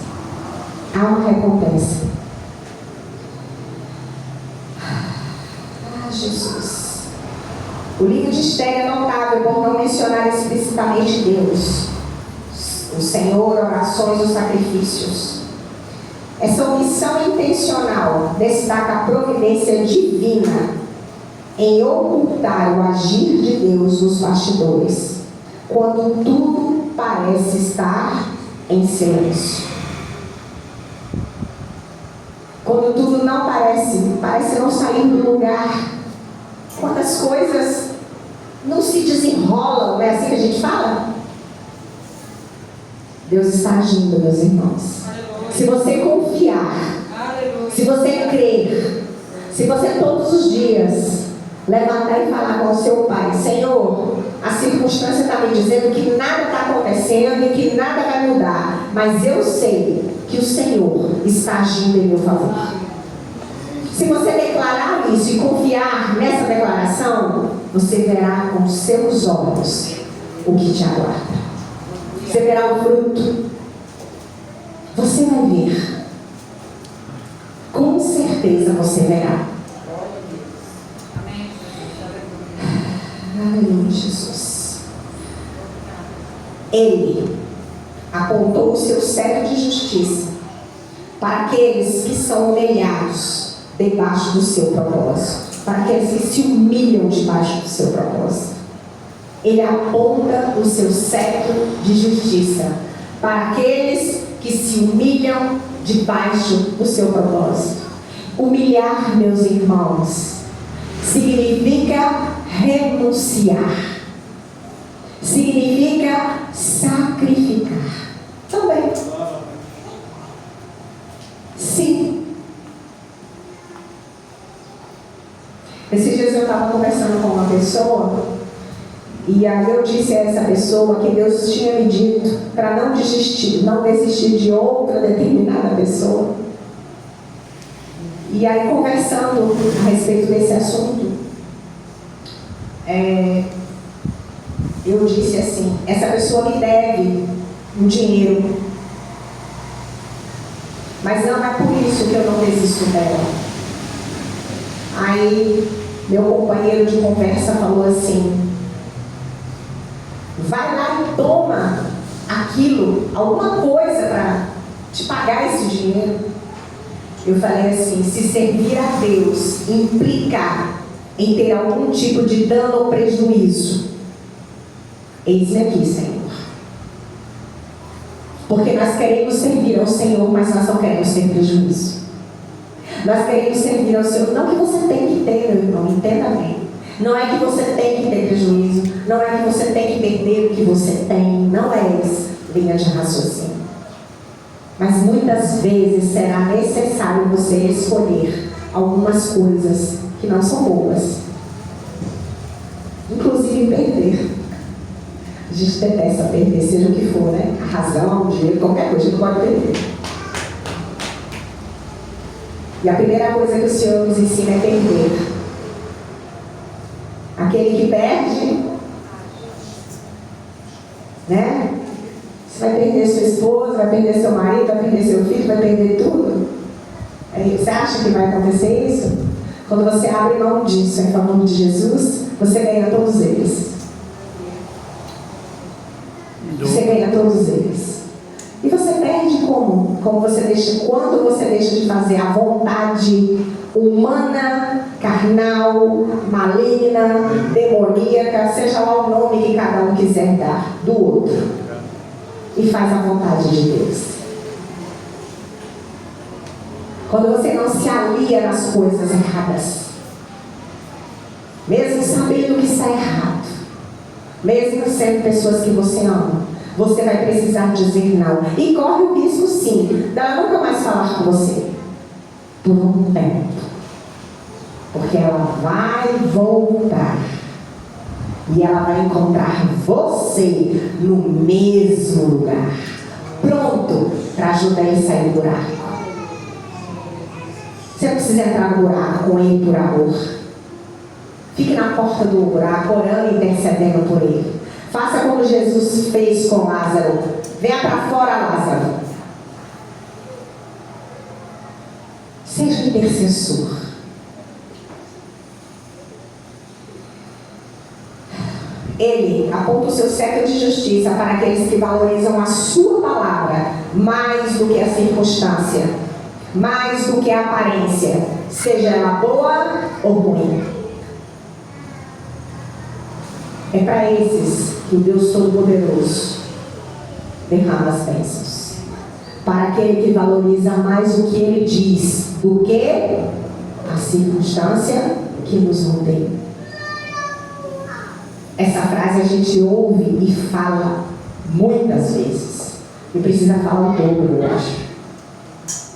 B: Há uma recompensa. Ah, Jesus. O livro de Esther é notável por não mencionar explicitamente Deus, o Senhor, orações ou sacrifícios. Essa omissão intencional destaca a providência divina em ocultar o agir de Deus nos bastidores, quando tudo parece estar em silêncio. Quando tudo não parece não sair do lugar. Quando as coisas não se desenrolam, não é assim que a gente fala? Deus está agindo, meus irmãos. Se você confiar, se você crer, se você todos os dias levantar e falar com o seu pai: Senhor, a circunstância está me dizendo que nada está acontecendo e que nada vai mudar, mas eu sei que o Senhor está agindo em meu favor. Se você declarar isso e confiar nessa declaração, você verá com seus olhos o que te aguarda. Você verá o fruto. Você vai ver. Com certeza você verá. Aleluia, Jesus. Ele apontou o seu cetro de justiça para aqueles que são humilhados debaixo do seu propósito, para aqueles que se humilham debaixo do seu propósito. Ele aponta o seu cetro de justiça para aqueles que se humilham debaixo do seu propósito. Humilhar, meus irmãos, significa renunciar, significa sacrificar também. Sim. Esses dias eu estava conversando com uma pessoa e aí eu disse a essa pessoa que Deus tinha me dito para não desistir de outra determinada pessoa. E aí, conversando a respeito desse assunto, eu disse assim: essa pessoa me deve um dinheiro, mas não é por isso que eu não desisto dela. Aí meu companheiro de conversa falou assim: vai lá e toma aquilo, alguma coisa para te pagar esse dinheiro. Eu falei assim: se servir a Deus implicar em ter algum tipo de dano ou prejuízo, eis-me aqui, Senhor. Porque nós queremos servir ao Senhor, mas nós não queremos ter prejuízo. Nós queremos servir ao Senhor, não que você tem que ter, meu irmão, entenda bem. Não é que você tem que ter prejuízo, não é que você tem que perder o que você tem, não é essa linha de raciocínio. Mas muitas vezes será necessário você escolher algumas coisas que não são boas, inclusive perder. A gente detesta perder, seja o que for, né? A razão, o dinheiro, qualquer coisa, a gente pode perder. E a primeira coisa que o Senhor nos ensina é perder. Aquele que perde, né? Você vai perder sua esposa, vai perder seu marido, vai perder seu filho, vai perder tudo. Você acha que vai acontecer isso? Quando você abre mão disso em favor de Jesus, você ganha todos eles. Você ganha todos eles. E você perde como? Quando você deixa de fazer a vontade humana, carnal, maligna, demoníaca, seja lá o nome que cada um quiser dar do outro, e faz a vontade de Deus. Quando você não se alia nas coisas erradas, mesmo sabendo que está errado, mesmo sendo pessoas que você ama, você vai precisar dizer não. E corre o risco, sim, dela nunca mais falar com você por um tempo, porque ela vai voltar e ela vai encontrar você no mesmo lugar, pronto para ajudar ele a sair do buraco. Você não precisa entrar no buraco com ele por amor. Fique na porta do buraco, orando e intercedendo por ele. Faça como Jesus fez com Lázaro. Venha para fora, Lázaro. Seja intercessor. Ele aponta o seu cetro de justiça para aqueles que valorizam a sua palavra mais do que a circunstância, mais do que a aparência, seja ela boa ou ruim. É para esses que o Deus Todo-Poderoso derrama as bênçãos. Para aquele que valoriza mais o que ele diz do que a circunstância que nos rodeia. Essa frase a gente ouve e fala muitas vezes. E precisa falar o dobro, eu acho,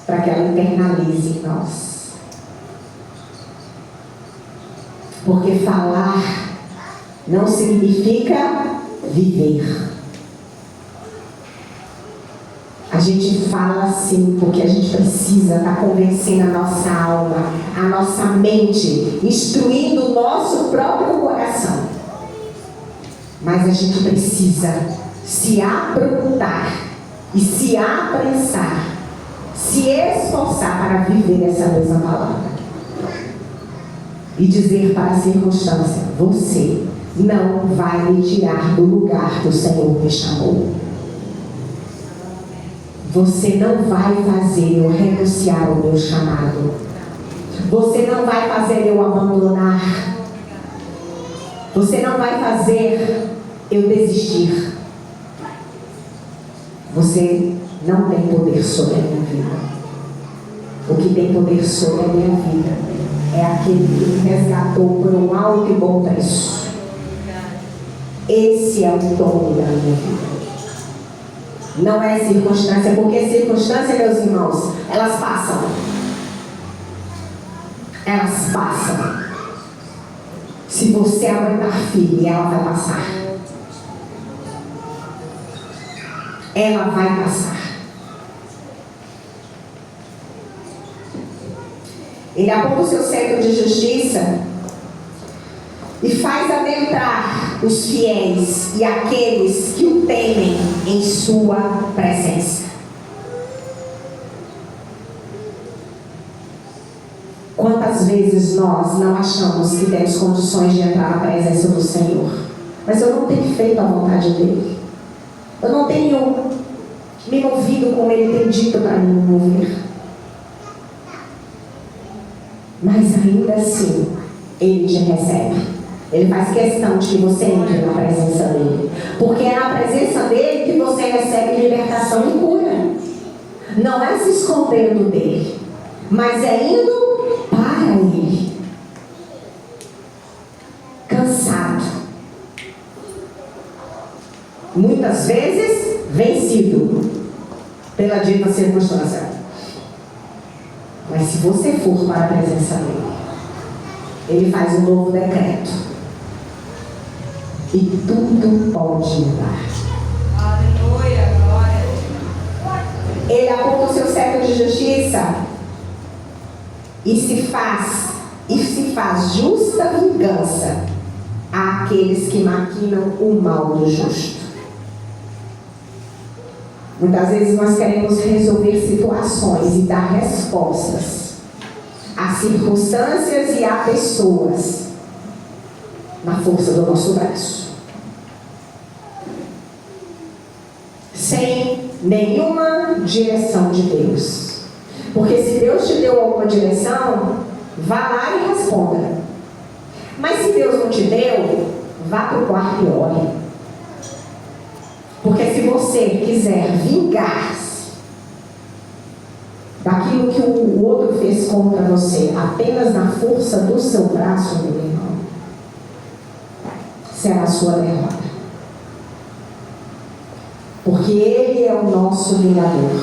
B: para que ela internalize em nós. Porque falar não significa viver. A gente fala assim porque a gente precisa estar convencendo a nossa alma, a nossa mente, instruindo o nosso próprio coração. Mas a gente precisa se aprontar e se apressar, se esforçar para viver essa mesma palavra. E dizer para a circunstância: você não vai me tirar do lugar que o Senhor me chamou. Você não vai fazer eu renunciar ao meu chamado. Você não vai fazer eu abandonar. Você não vai fazer eu desistir. Você não tem poder sobre a minha vida. O que tem poder sobre a minha vida é aquele que me resgatou por um alto e bom preço. Esse é o dono da minha vida. Não é circunstância, porque circunstância, meus irmãos, elas passam. Elas passam. Se você aguentar firme, ela vai passar. Ela vai passar. Ele aponta o seu cetro de justiça e faz adentrar os fiéis e aqueles que o temem em sua presença. Quantas vezes nós não achamos que temos condições de entrar na presença do Senhor? Mas eu não tenho feito a vontade dele. Eu não tenho me movido como ele tem dito para mim me mover. Mas ainda assim, ele te recebe. Ele faz questão de que você entre na presença dele. Porque é na presença dele que você recebe libertação e cura. Não é se escondendo dele, mas é indo para ele. Cansado. Muitas vezes vencido pela dita circunstância. Mas se você for para a presença dele, ele faz um novo decreto. E tudo pode mudar.
C: Aleluia, glória.
B: Ele aponta o seu cetro de justiça e se faz justa vingança àqueles que maquinam o mal do justo. Muitas vezes nós queremos resolver situações e dar respostas a circunstâncias e a pessoas na força do nosso braço, sem nenhuma direção de Deus. Porque se Deus te deu alguma direção, vá lá e responda. Mas se Deus não te deu, vá para o quarto e ore. Porque se você quiser vingar-se daquilo que o outro fez contra você, apenas na força do seu braço, meu irmão, será a sua derrota. Porque ele é o nosso vingador.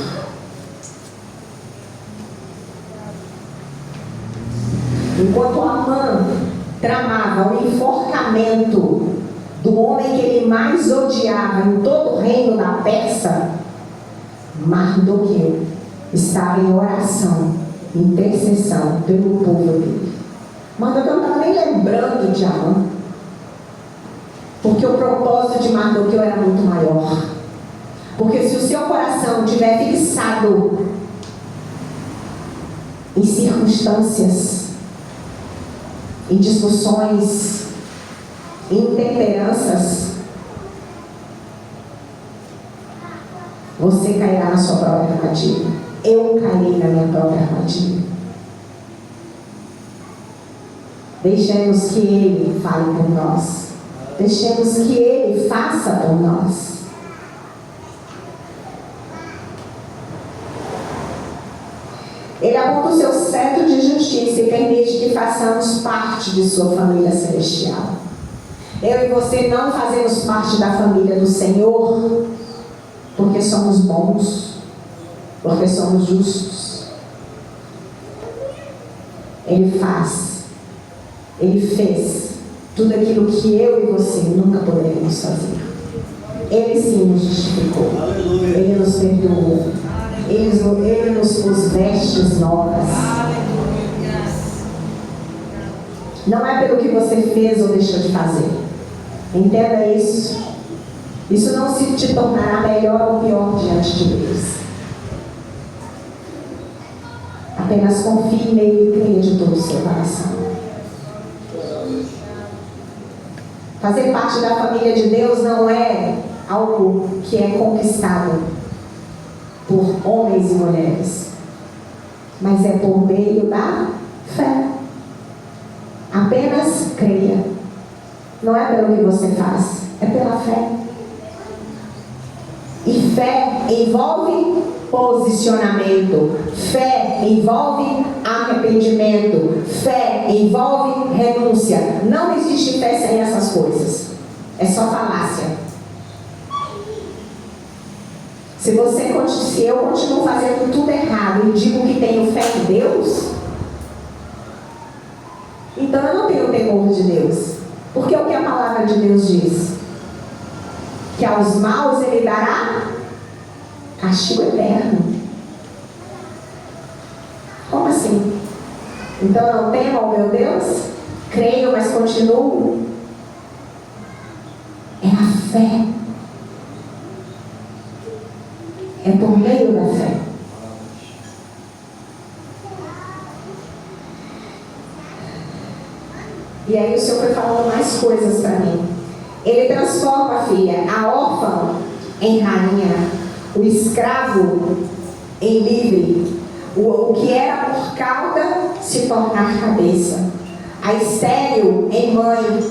B: Enquanto Amã tramava o enforcamento do homem que ele mais odiava em todo o reino da Pérsia, Mardoqueu estava em oração, intercessão pelo povo dele. Mardoqueu não estava nem lembrando de Amã, porque o propósito de Mardoqueu era muito maior. Porque se o seu coração estiver fixado em circunstâncias, em discussões, em intemperanças, você cairá na sua própria armadilha. Eu cairei na minha própria armadilha. Deixemos que Ele fale por nós. Deixemos que Ele faça por nós. Ele aponta o seu cetro de justiça e permite que façamos parte de sua família celestial. Eu e você não fazemos parte da família do Senhor porque somos bons, porque somos justos. Ele faz, Ele fez tudo aquilo que eu e você nunca poderíamos fazer. Ele sim nos justificou. Ele nos perdoou. Ele nos pôs vestes novas. Não é pelo que você fez ou deixou de fazer. Entenda isso. Isso não se te tornará melhor ou pior diante de Deus. Apenas confie nele e creia de todo o seu coração. Fazer parte da família de Deus não é algo que é conquistado por homens e mulheres, mas é por meio da fé. Apenas creia. Não é pelo que você faz, é pela fé. E fé envolve posicionamento, fé envolve arrependimento, fé envolve renúncia. Não existe fé sem essas coisas. É só falácia. Se eu continuo fazendo tudo errado e digo que tenho fé em Deus, então eu não tenho temor de Deus. Porque o que a palavra de Deus diz? Que aos maus Ele dará castigo eterno. Como assim? Então eu não temo ao meu Deus? Creio, mas continuo. É a fé. É por meio da fé. E aí o Senhor foi falando mais coisas para mim. Ele transforma a filha, a órfã, em rainha, o escravo em livre, o que era por cauda se tornar cabeça, a estéril em mãe,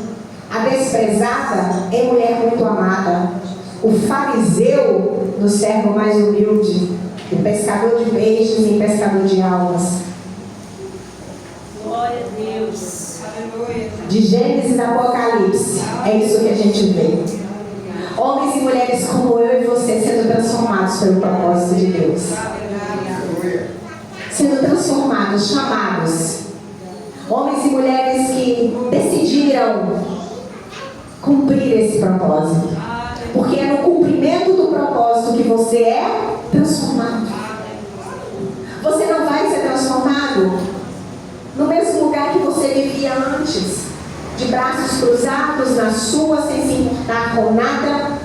B: a desprezada em mulher muito amada, o fariseu no servo mais humilde, o pescador de peixes e pescador de almas.
C: Glória a Deus. Aleluia.
B: De Gênesis a Apocalipse, é isso que a gente vê. Homens e mulheres como eu e você sendo transformados pelo propósito de Deus. Sendo transformados, chamados. Homens e mulheres que decidiram cumprir esse propósito. Porque é no cumprimento do propósito que você é transformado. Você não vai ser transformado no mesmo lugar que você vivia antes, de braços cruzados na sua, sem se importar com nada,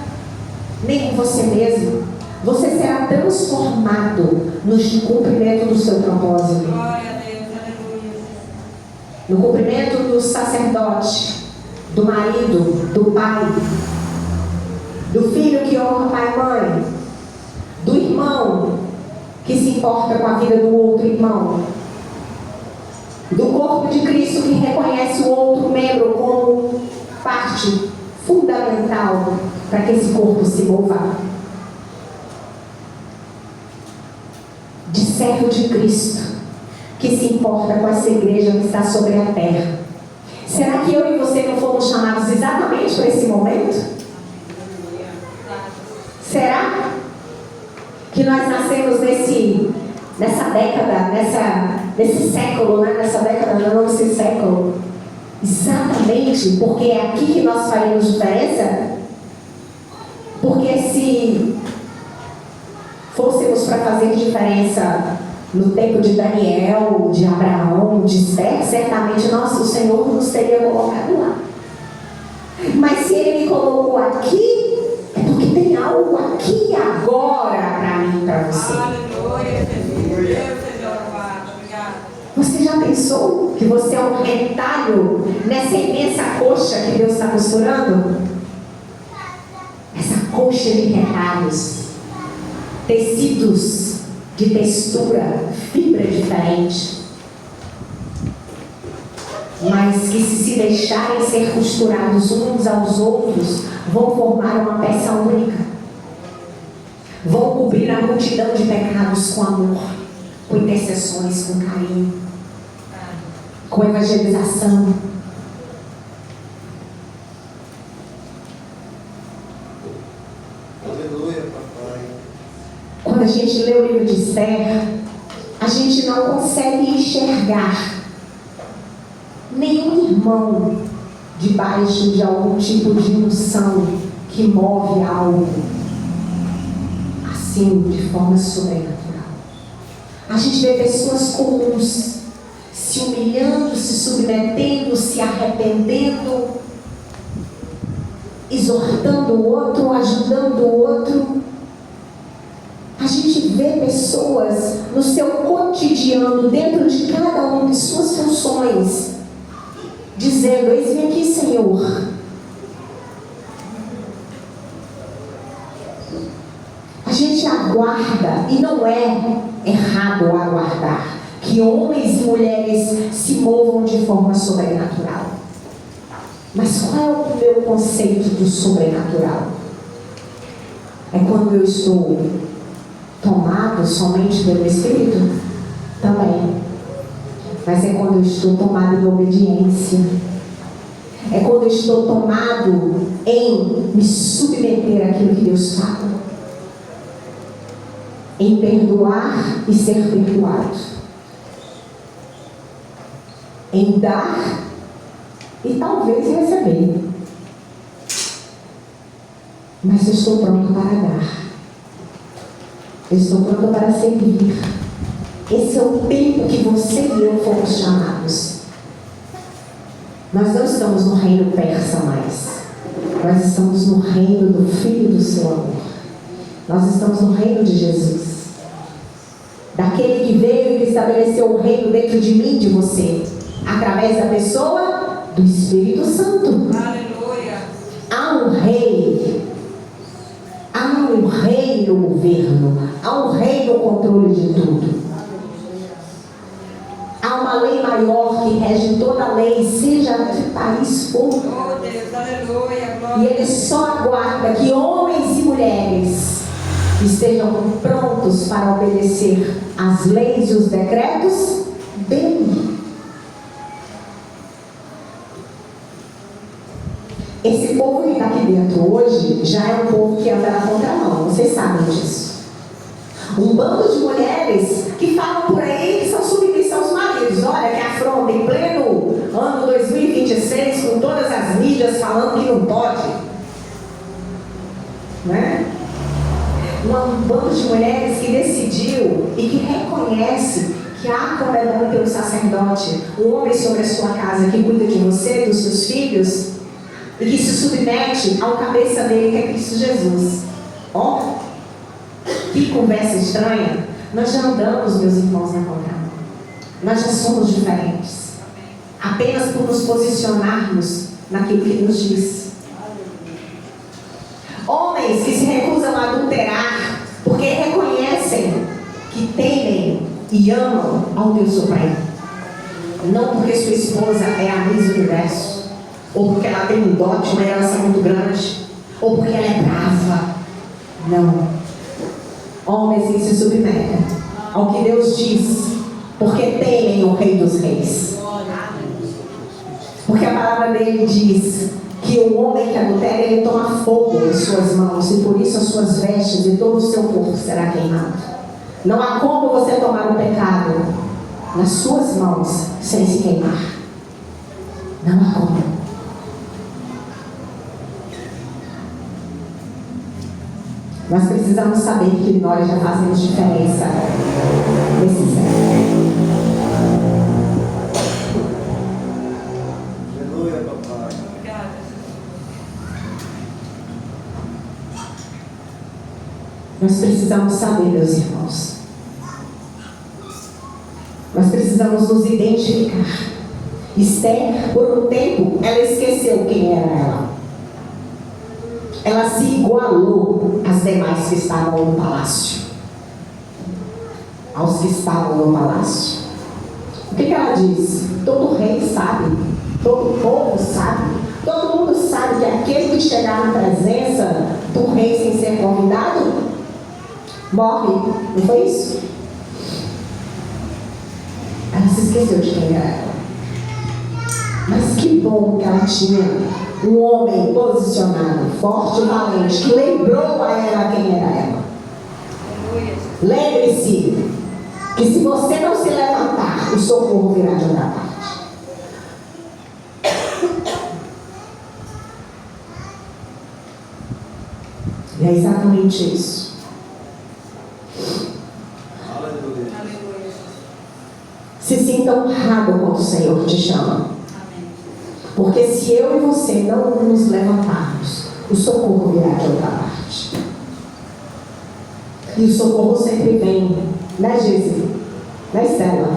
B: nem com você mesmo. Você será transformado no cumprimento do seu propósito.
C: Glória a Deus, aleluia.
B: No cumprimento do sacerdote, do marido, do pai, do filho que honra pai e mãe, do irmão que se importa com a vida do outro irmão, do corpo de Cristo que reconhece o outro membro como parte fundamental para que esse corpo se mova, de servo de Cristo que se importa com essa igreja que está sobre a terra. Será que eu e você não fomos chamados exatamente para esse momento? Será que nós nascemos nessa década, nesse século, né? Nessa década, não nesse século, exatamente porque é aqui que nós faremos diferença? Porque se fôssemos para fazer diferença no tempo de Daniel, de Abraão, de Esther, certamente o Senhor nos teria colocado lá. Mas se Ele me colocou aqui, é porque tem algo aqui e agora para mim e para você.
C: Aleluia, Jesus. Deus seja louvado. Obrigada.
B: Você já pensou que você é um retalho nessa imensa coxa que Deus está costurando? Essa coxa de retalhos, tecidos de textura, fibra diferente, mas que se deixarem ser costurados uns aos outros, vão formar uma peça única. Vão cobrir a multidão de pecados com amor, com intercessões, com carinho, com evangelização.
D: Aleluia, papai.
B: Quando a gente lê o livro de Esther, a gente não consegue enxergar nenhum irmão debaixo de algum tipo de unção que move algo assim, de forma sobrenatural. A gente vê pessoas comuns se humilhando, se submetendo, se arrependendo, exortando o outro, ajudando o outro. A gente vê pessoas no seu cotidiano, dentro de cada uma de suas funções, dizendo: eis-me aqui, Senhor. A gente aguarda, e não é errado aguardar, que homens e mulheres se movam de forma sobrenatural. Mas qual é o meu conceito do sobrenatural? É quando eu estou tomado somente pelo Espírito? Também. Mas é quando eu estou tomado em obediência. É quando eu estou tomado em me submeter àquilo que Deus fala. Em perdoar e ser perdoado. Em dar e talvez receber. Mas eu estou pronto para dar. Eu estou pronto para servir. Esse é o tempo que você e eu fomos chamados. Nós não estamos no reino persa mais. Nós estamos no reino do Filho do seu amor. Nós estamos no reino de Jesus. Daquele que veio e que estabeleceu o reino dentro de mim e de você. Através da pessoa do Espírito Santo.
C: Aleluia.
B: Há um rei. Há um rei no governo. Há um rei no controle de tudo. Há uma lei maior que rege toda a lei, seja que país for.
C: Oh Deus, aleluia. Glória.
B: E Ele só aguarda que homens e mulheres estejam prontos para obedecer às leis e os decretos dele. Esse povo que está aqui dentro hoje já é um povo que anda na contramão, vocês sabem disso. Um bando de mulheres que falam por aí que são submissas aos maridos. Olha que afronta em pleno ano 2026, com todas as mídias falando que não pode. Né? Um bando de mulheres que decidiu e que reconhece que há como é bom ter um sacerdote, um homem sobre a sua casa que cuida de você, dos seus filhos, e que se submete ao cabeça dele, que é Cristo Jesus. Ó, que conversa estranha. Nós já andamos, meus irmãos, na contramão. Nós já somos diferentes. Apenas por nos posicionarmos naquilo que nos diz. Homens que se recusam a adulterar porque reconhecem que temem e amam ao Deus Supremo. Não porque sua esposa é a Miss Universo, ou porque ela tem um dote, uma herança muito grande, ou porque ela é brava. Não. Homens que se submetem ao que Deus diz, porque temem o Rei dos Reis. Porque a palavra dele diz que o homem que adultera, ele toma fogo em suas mãos, e por isso as suas vestes e todo o seu corpo será queimado. Não há como você tomar o pecado nas suas mãos sem se queimar. Não há como. Nós precisamos saber que nós já fazemos diferença nesse século.
D: Aleluia, papai.
C: Obrigada, Jesus.
B: Nós precisamos saber, meus irmãos. Nós precisamos nos identificar. Esther, por um tempo, ela esqueceu quem era ela. Ela se igualou às demais que estavam no palácio. Aos que estavam no palácio. O que ela disse? Todo rei sabe, todo povo sabe, todo mundo sabe que aquele que chegar na presença do rei sem ser convidado, morre. Não foi isso? Ela se esqueceu de quem era ela. Mas que bom que ela tinha um homem posicionado, forte e valente, que lembrou a ela quem era ela.
C: Aleluia.
B: Lembre-se que se você não se levantar, o socorro virá de outra parte. E é exatamente isso.
D: Aleluia.
C: Aleluia.
B: Se sinta honrado quando o Senhor te chama.
C: Amém.
B: Porque se eu e você não nos levantarmos, o socorro virá de outra parte. E o socorro sempre vem, né, Gesi? Né, Estela?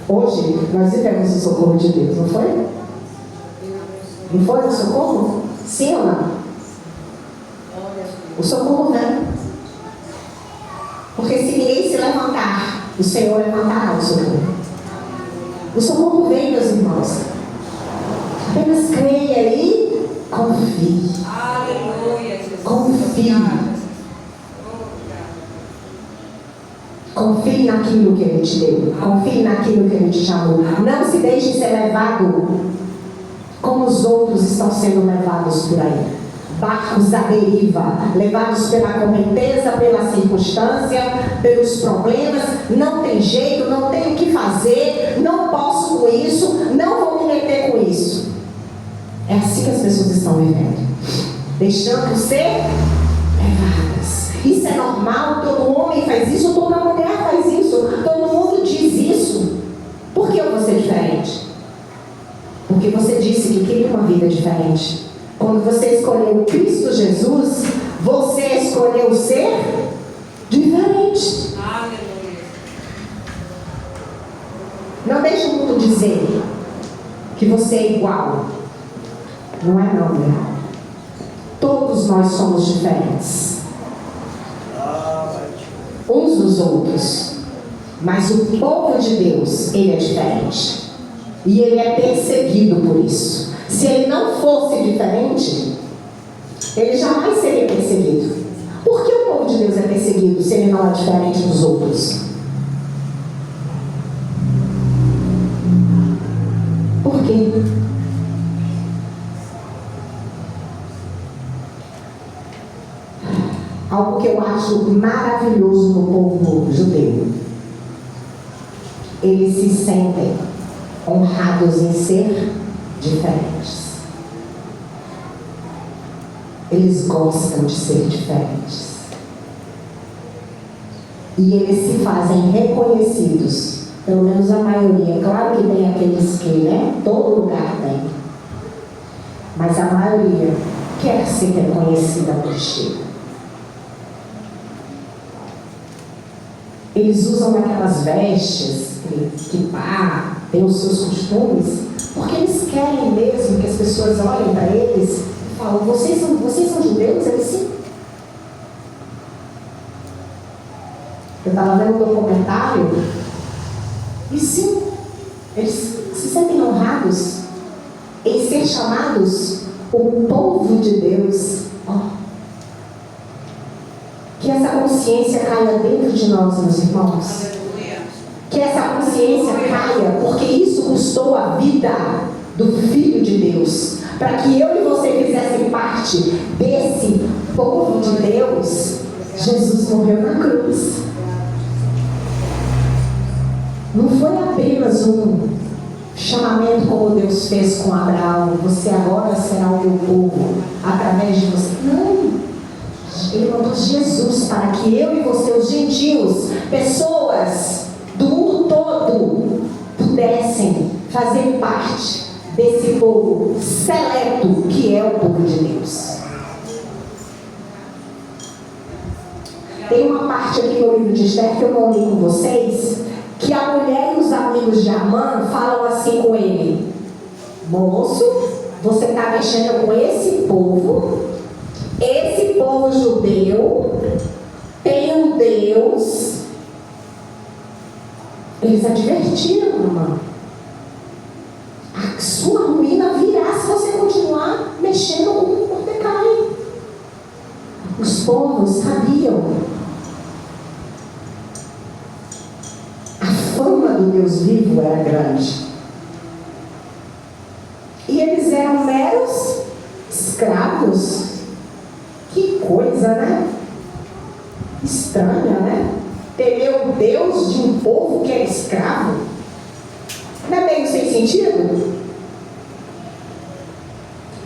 B: Hoje nós vivemos o socorro de Deus, não foi? Não foi o socorro? Sim ou não? O socorro vem. Porque se ninguém se levantar, o Senhor levantará o socorro. O socorro vem, meus irmãos. Apenas creia e confie.
C: Aleluia, Jesus.
B: Confie.
C: Obrigada.
B: Confie naquilo que Ele te deu. Confie naquilo que Ele te chamou. Não se deixe ser levado como os outros estão sendo levados por aí. Barcos à deriva, levados pela correnteza, pela circunstância, pelos problemas. Não tem jeito, não tenho o que fazer, não posso com isso, não vou me meter com isso. É assim que as pessoas estão vivendo, deixando ser levadas. Isso é normal, todo homem faz isso, toda mulher faz isso, todo mundo diz isso. Por que eu vou ser diferente? Porque você disse que queria uma vida diferente. Quando você escolheu Cristo Jesus, você escolheu ser diferente.
C: Aleluia.
B: Não deixe o mundo dizer que você é igual. Não é não, meu irmão. Todos nós somos diferentes. Uns dos outros. Mas o povo de Deus, ele é diferente. E ele é perseguido por isso. Se ele não fosse diferente, ele jamais seria perseguido. Por que o povo de Deus é perseguido se ele não é diferente dos outros? Por quê? Algo que eu acho maravilhoso no povo judeu. Eles se sentem honrados em ser diferentes. Eles gostam de ser diferentes. E eles se fazem reconhecidos, pelo menos a maioria. Claro que tem aqueles que, né? Todo lugar tem. Mas a maioria quer ser reconhecida por estilo. Eles usam aquelas vestes que têm os seus costumes, porque eles querem mesmo que as pessoas olhem para eles e falam: vocês são judeus? Eles sim. Eu estava vendo um documentário e sim, eles se sentem honrados em ser chamados o povo de Deus. Que essa consciência caia dentro de nós, meus irmãos.
C: Aleluia.
B: Que essa consciência caia, porque isso custou a vida do Filho de Deus. Para que eu e você fizessem parte desse povo de Deus, Jesus morreu na cruz. Não foi apenas um chamamento como Deus fez com Abraão: você agora será o meu povo, através de você. Não. Ele mandou Jesus para que eu e você, os gentios, pessoas do mundo todo, pudessem fazer parte desse povo seleto que é o povo de Deus. Tem uma parte aqui no livro de Esther que eu não li com vocês, que a mulher e os amigos de Amã falam assim com ele: moço, você está mexendo com esse povo judeu, tem um Deus. Eles advertiram, Amã: a sua ruína virá se você continuar mexendo com o Mordecai. Os povos sabiam. A fama do Deus vivo era grande. E eles eram meros escravos. Que coisa, né? Estranha, né? Temer o Deus de um povo que é escravo. Não é meio sem sentido?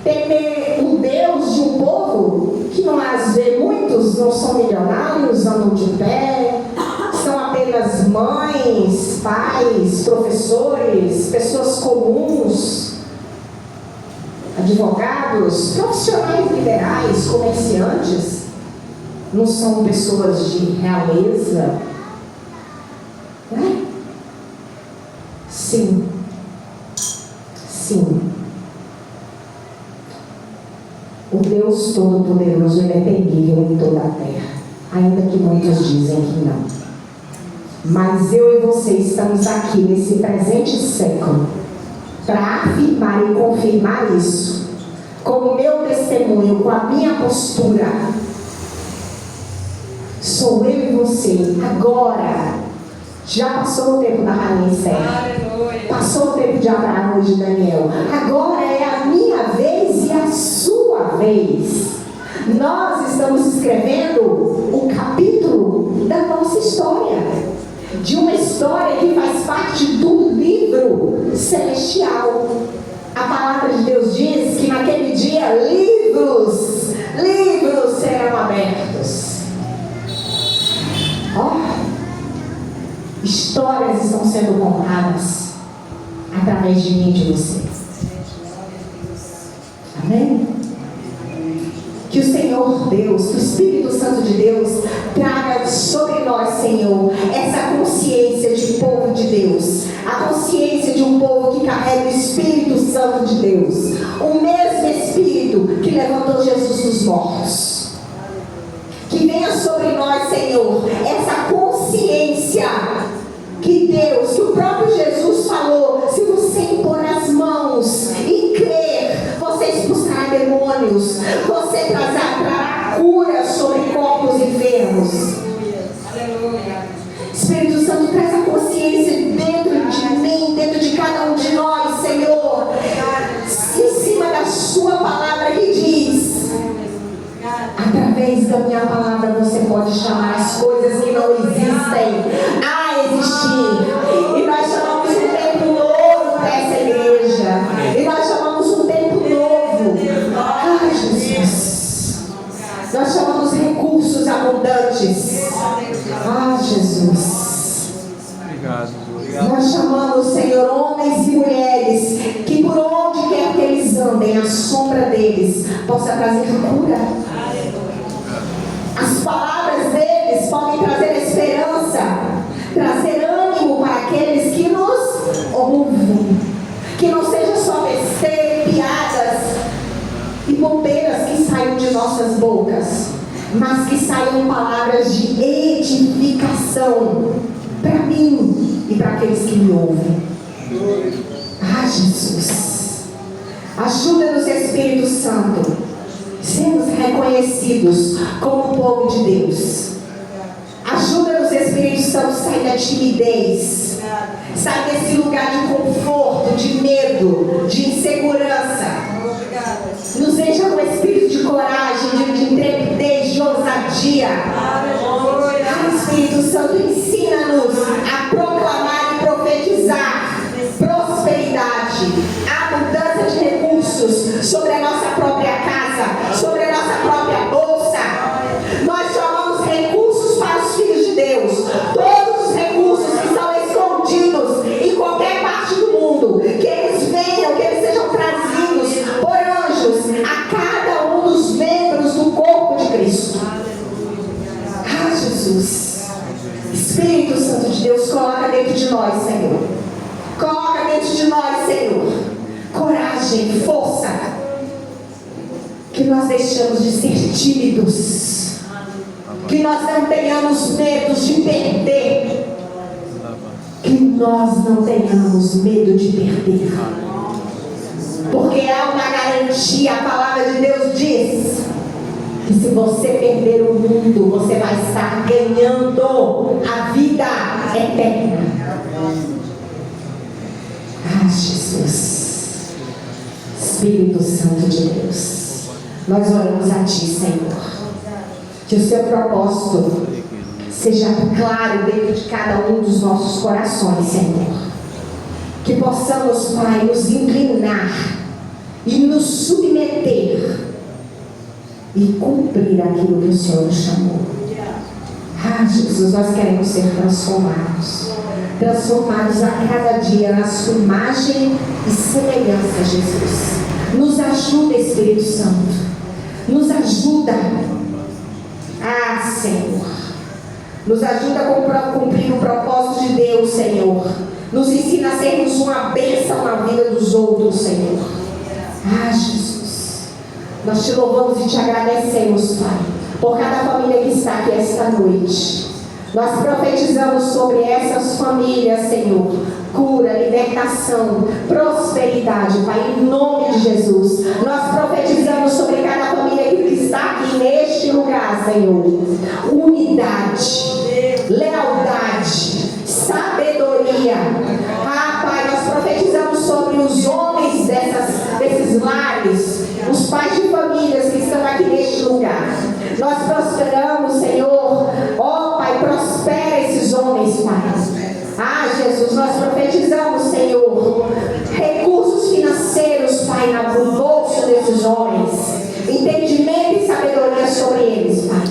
B: Temer o Deus de um povo que não às vezes muitos não são milionários, andam de pé, são apenas mães, pais, professores, pessoas comuns, advogados, profissionais liberais, comerciantes, não são pessoas de realeza, né? Sim. O Deus Todo-Poderoso, Ele é terrível em toda a terra, ainda que muitos dizem que não. Mas eu e você estamos aqui nesse presente século para afirmar e confirmar isso, com o meu testemunho, com a minha postura. Sou eu e você, agora. Já passou o tempo da rainha Esther, passou o tempo de Abraão e de Daniel. Agora é a minha vez e a sua vez. Nós estamos escrevendo um capítulo da nossa história, de uma história que faz parte do livro celestial. A palavra de Deus diz que naquele dia livros serão abertos. Histórias estão sendo contadas através de mim e de você. Amém? Que o Senhor Deus, que o Espírito Santo de Deus traga sobre nós, Senhor, essa consciência de povo de Deus, a consciência de um povo que carrega o Espírito Santo de Deus, o mesmo Espírito que levantou Jesus dos mortos. Que venha sobre nós, Senhor, essa consciência que Deus, que o próprio Jesus falou: se você impor as mãos e crer, você expulsará demônios, você trará cura sobre corpos enfermos.
C: Aleluia.
B: Espírito Santo, traz a consciência dentro de mim, dentro de cada um de nós, Senhor, em cima da sua palavra que diz: através da minha palavra você pode chamar as coisas que não existem a existir. E nós chamamos um tempo novo para essa igreja. E nós chamamos um tempo novo. Ai, Jesus. Nós chamamos recursos abundantes. Ah, Jesus.
D: Obrigado.
B: Nós chamamos, Senhor, homens e mulheres que por onde quer que eles andem, a sombra deles possa trazer cura. As palavras deles podem trazer esperança, trazer ânimo para aqueles que nos ouvem. Que não seja só besteira, piadas e bobeiras que saiam de nossas bocas, mas que saiam palavras de edificação para mim e para aqueles que me ouvem. Ah, Jesus, ajuda-nos, Espírito Santo, sermos reconhecidos como povo de Deus. Ajuda-nos, Espírito Santo, sair da timidez, sair desse lugar de conforto, de medo, de insegurança. Nos encha com espírito de coragem, de intrepidez, de ousadia. Espírito Santo, ensina-nos a proclamar e profetizar prosperidade, abundância de recursos sobre a nossa própria casa, sobre a nossa própria bolsa. nós, Senhor, coragem, força, que nós deixamos de ser tímidos, que nós não tenhamos medo de perder, que nós não tenhamos medo de perder, porque há uma garantia. A palavra de Deus diz que se você perder o mundo, você vai estar ganhando a vida eterna. Ah, Jesus, Espírito Santo de Deus, nós oramos a Ti, Senhor, que o Seu propósito seja claro dentro de cada um dos nossos corações, Senhor. Que possamos, Pai, nos inclinar e nos submeter e cumprir aquilo que o Senhor nos chamou. Ah, Jesus, nós queremos ser transformados. Transformados a cada dia na sua imagem e semelhança, Jesus. Nos ajuda, Espírito Santo. Nos ajuda. Ah, Senhor. Nos ajuda a cumprir o propósito de Deus, Senhor. Nos ensina a sermos uma bênção na vida dos outros, Senhor. Ah, Jesus. Nós te louvamos e te agradecemos, Pai, por cada família que está aqui esta noite. Nós profetizamos sobre essas famílias, Senhor, cura, libertação, prosperidade, Pai, em nome de Jesus. Nós profetizamos sobre cada família que está aqui neste lugar, Senhor, unidade, lealdade, sabedoria. Ah, Pai, nós profetizamos sobre os homens desses lares, os pais de famílias que estão aqui neste lugar. Nós prosperamos, Senhor. Ó, Pai, prospera esses homens, Pai. Ah, Jesus, nós profetizamos, Senhor, recursos financeiros, Pai, no bolso desses homens, entendimento e sabedoria sobre eles, Pai.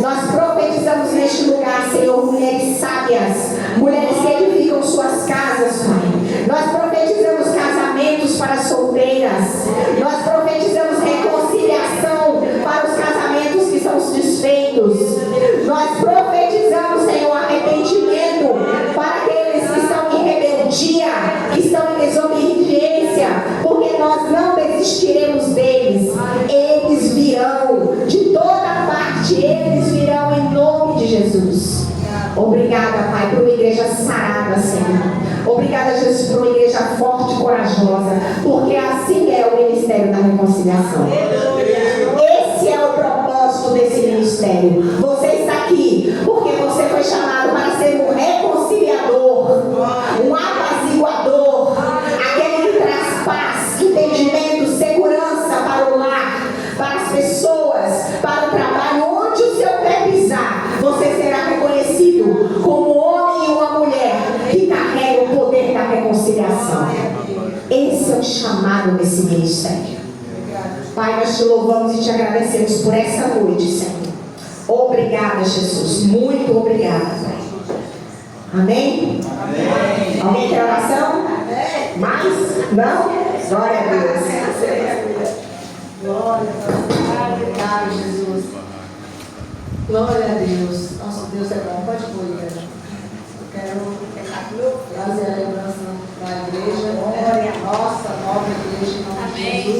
B: Nós profetizamos neste lugar, Senhor, mulheres sábias, mulheres que edificam suas casas, Pai. Nós profetizamos casamentos para solteiras. Nós profetizamos reconciliação para os casamentos que são desfeitos. Nós profetizamos, Senhor, arrependimento para aqueles que estão em rebeldia, que estão em desobediência, porque nós não desistiremos deles. Eles virão de toda parte, eles virão em nome de Jesus. Obrigada, Pai, por uma igreja sarada, Senhor. Obrigada, Jesus, por uma igreja forte e corajosa, porque assim é o ministério da reconciliação. Esse é o propósito desse ministério. Você está aqui porque você foi chamado para ser um reconciliador, um apaziguador, aquele que traz paz, entendimento, segurança para o lar, para as pessoas, para o trabalho, onde o seu pé pisar, você será reconhecido como um homem e uma mulher que carrega o poder da reconciliação. Esse é o chamado desse ministério. Pai, nós te louvamos e te agradecemos por essa noite, Senhor. Obrigada, Jesus. Muito obrigada, Pai. Amém? Amém. Alguém quer oração? Mais? Não? Glória a Deus.
A: Glória a Deus, Jesus. Glória a Deus. Nosso Deus é bom. Pode pôr, igreja. Eu quero fazer a lembrança da igreja. Nossa nova igreja em nome de Jesus.